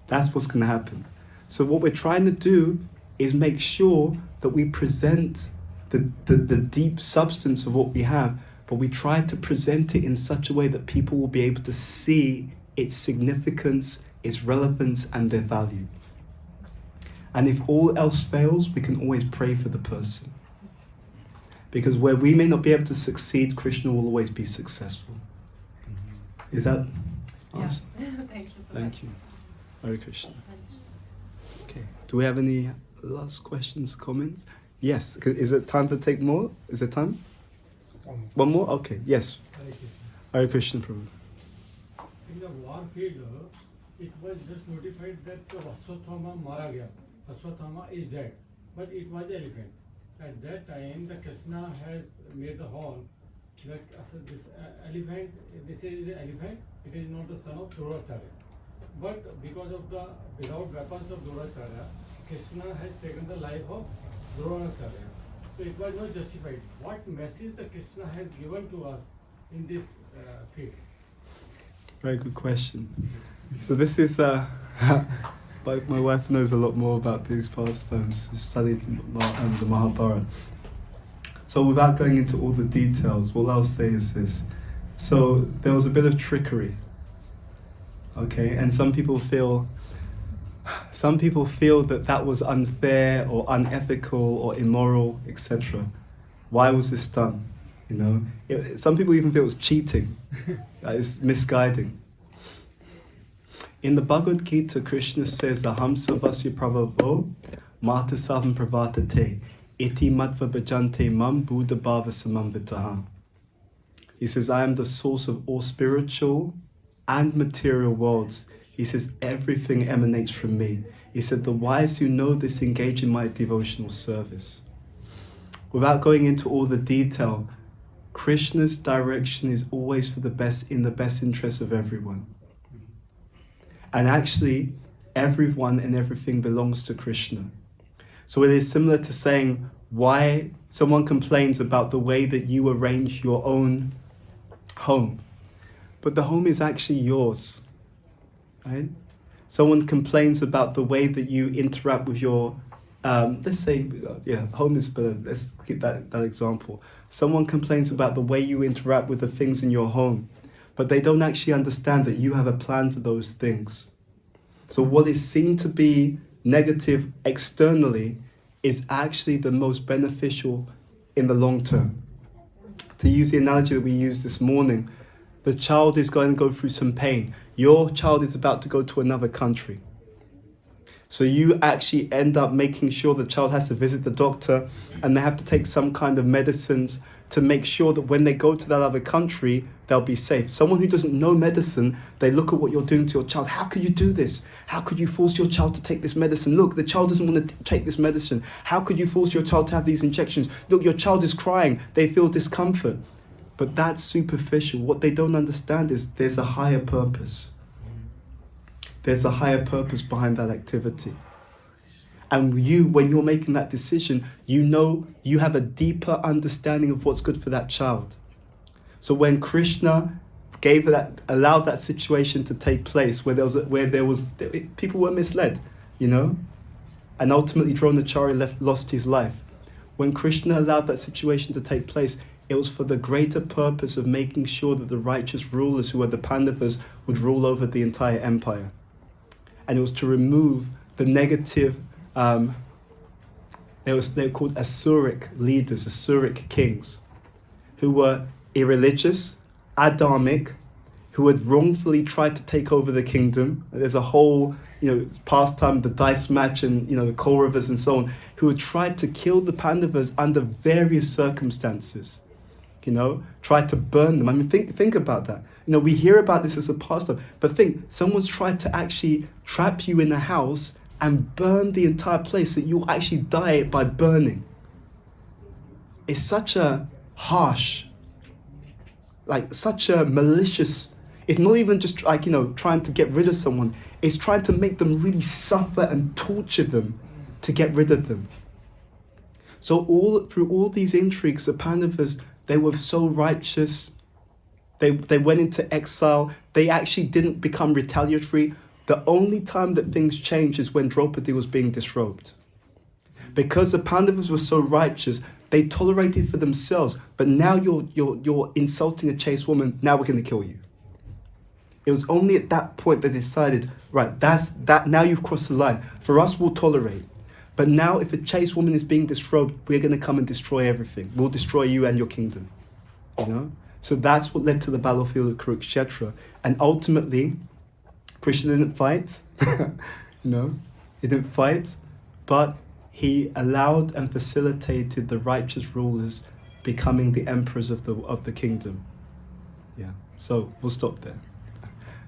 That's what's going to happen. So what we're trying to do is make sure that we present the deep substance of what we have, but we try to present it in such a way that people will be able to see its significance, its relevance, and their value. And if all else fails, we can always pray for the person. Because where we may not be able to succeed, Krishna will always be successful. Is that awesome? Yeah. Thank you so much. Thank you. Hare Krishna. Okay. Do we have any last questions, comments? Yes. Is it time to take more? Is there time? One more? Okay. Yes. Hare Krishna, Prabhu. in the war field, it was just notified that Vaswathama mara gaya. Vaswathama is dead, but it was elephant. At that time, the Krishna has made the horn that this elephant, this is the elephant. It is not the son of Dronacharya. But because of the without weapons of Dronacharya, Krishna has taken the life of Dronacharya. So it was not justified. What message the Krishna has given to us in this field? Very good question. So this is, my wife knows a lot more about these pastimes. She studied the Mahabharata. So without going into all the details, what I'll say is this. So there was a bit of trickery. Okay, and some people feel that that was unfair or unethical or immoral, etc. Why was this done? You know, some people even feel it was cheating. That is misguiding. In the Bhagavad Gita, Krishna says, Aham savasya pravavo mata savam pravartate iti matva bhajante mam Bhuta Bhavana samambitaha. He says, I am the source of all spiritual and material worlds. He says, everything emanates from me. He said, the wise who know this engage in my devotional service. Without going into all the detail, Krishna's direction is always for the best, in the best interest of everyone. And actually, everyone and everything belongs to Krishna. So it is similar to saying why someone complains about the way that you arrange your own home. But the home is actually yours, right? Someone complains about the way that you interact with your, let's say, home is better. Let's keep that example. Someone complains about the way you interact with the things in your home, but they don't actually understand that you have a plan for those things. So what is seen to be negative externally is actually the most beneficial in the long term. To use the analogy that we used this morning, the child is going to go through some pain. Your child is about to go to another country. So you actually end up making sure the child has to visit the doctor and they have to take some kind of medicines to make sure that when they go to that other country, they'll be safe. Someone who doesn't know medicine, they look at what you're doing to your child. How could you do this? How could you force your child to take this medicine? Look, the child doesn't want to take this medicine. How could you force your child to have these injections? Look, your child is crying. They feel discomfort. But that's superficial. What they don't understand is there's a higher purpose. There's a higher purpose behind that activity. And you, when you're making that decision, you know you have a deeper understanding of what's good for that child. So when Krishna allowed that situation to take place, where people were misled, you know, and ultimately Dronacharya lost his life. When Krishna allowed that situation to take place, it was for the greater purpose of making sure that the righteous rulers, who were the Pandavas, would rule over the entire empire. And it was to remove the negative. They were called Asuric leaders, Asuric kings, who were irreligious, adharmic, who had wrongfully tried to take over the kingdom. There's a whole, pastime, the dice match, and the Kauravas and so on, who had tried to kill the Pandavas under various circumstances. Tried to burn them. I mean, think about that. We hear about this as a pastime, but think, someone's tried to actually trap you in a house and burn the entire place, that you'll actually die by burning. It's such a harsh, such a malicious, it's not even just trying to get rid of someone, it's trying to make them really suffer and torture them to get rid of them. So through all these intrigues, the Pandavas, they were so righteous. They went into exile. They actually didn't become retaliatory. The only time that things changed is when Draupadi was being disrobed. Because the Pandavas were so righteous, they tolerated for themselves. But now you're insulting a chaste woman. Now we're going to kill you. It was only at that point they decided, right, that's that. Now you've crossed the line. For us, we'll tolerate. But now, if a chaste woman is being disrobed, we're going to come and destroy everything. We'll destroy you and your kingdom. So that's what led to the battlefield of Kurukshetra. And ultimately, Krishna didn't fight. He didn't fight, but he allowed and facilitated the righteous rulers becoming the emperors of the kingdom. Yeah. So we'll stop there.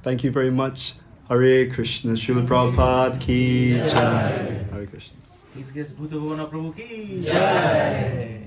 Thank you very much. Hare Krishna. Srila Prabhupada ki Jai. Hare Krishna. His guest Bhuta Bhavana Prabhu ki Jai.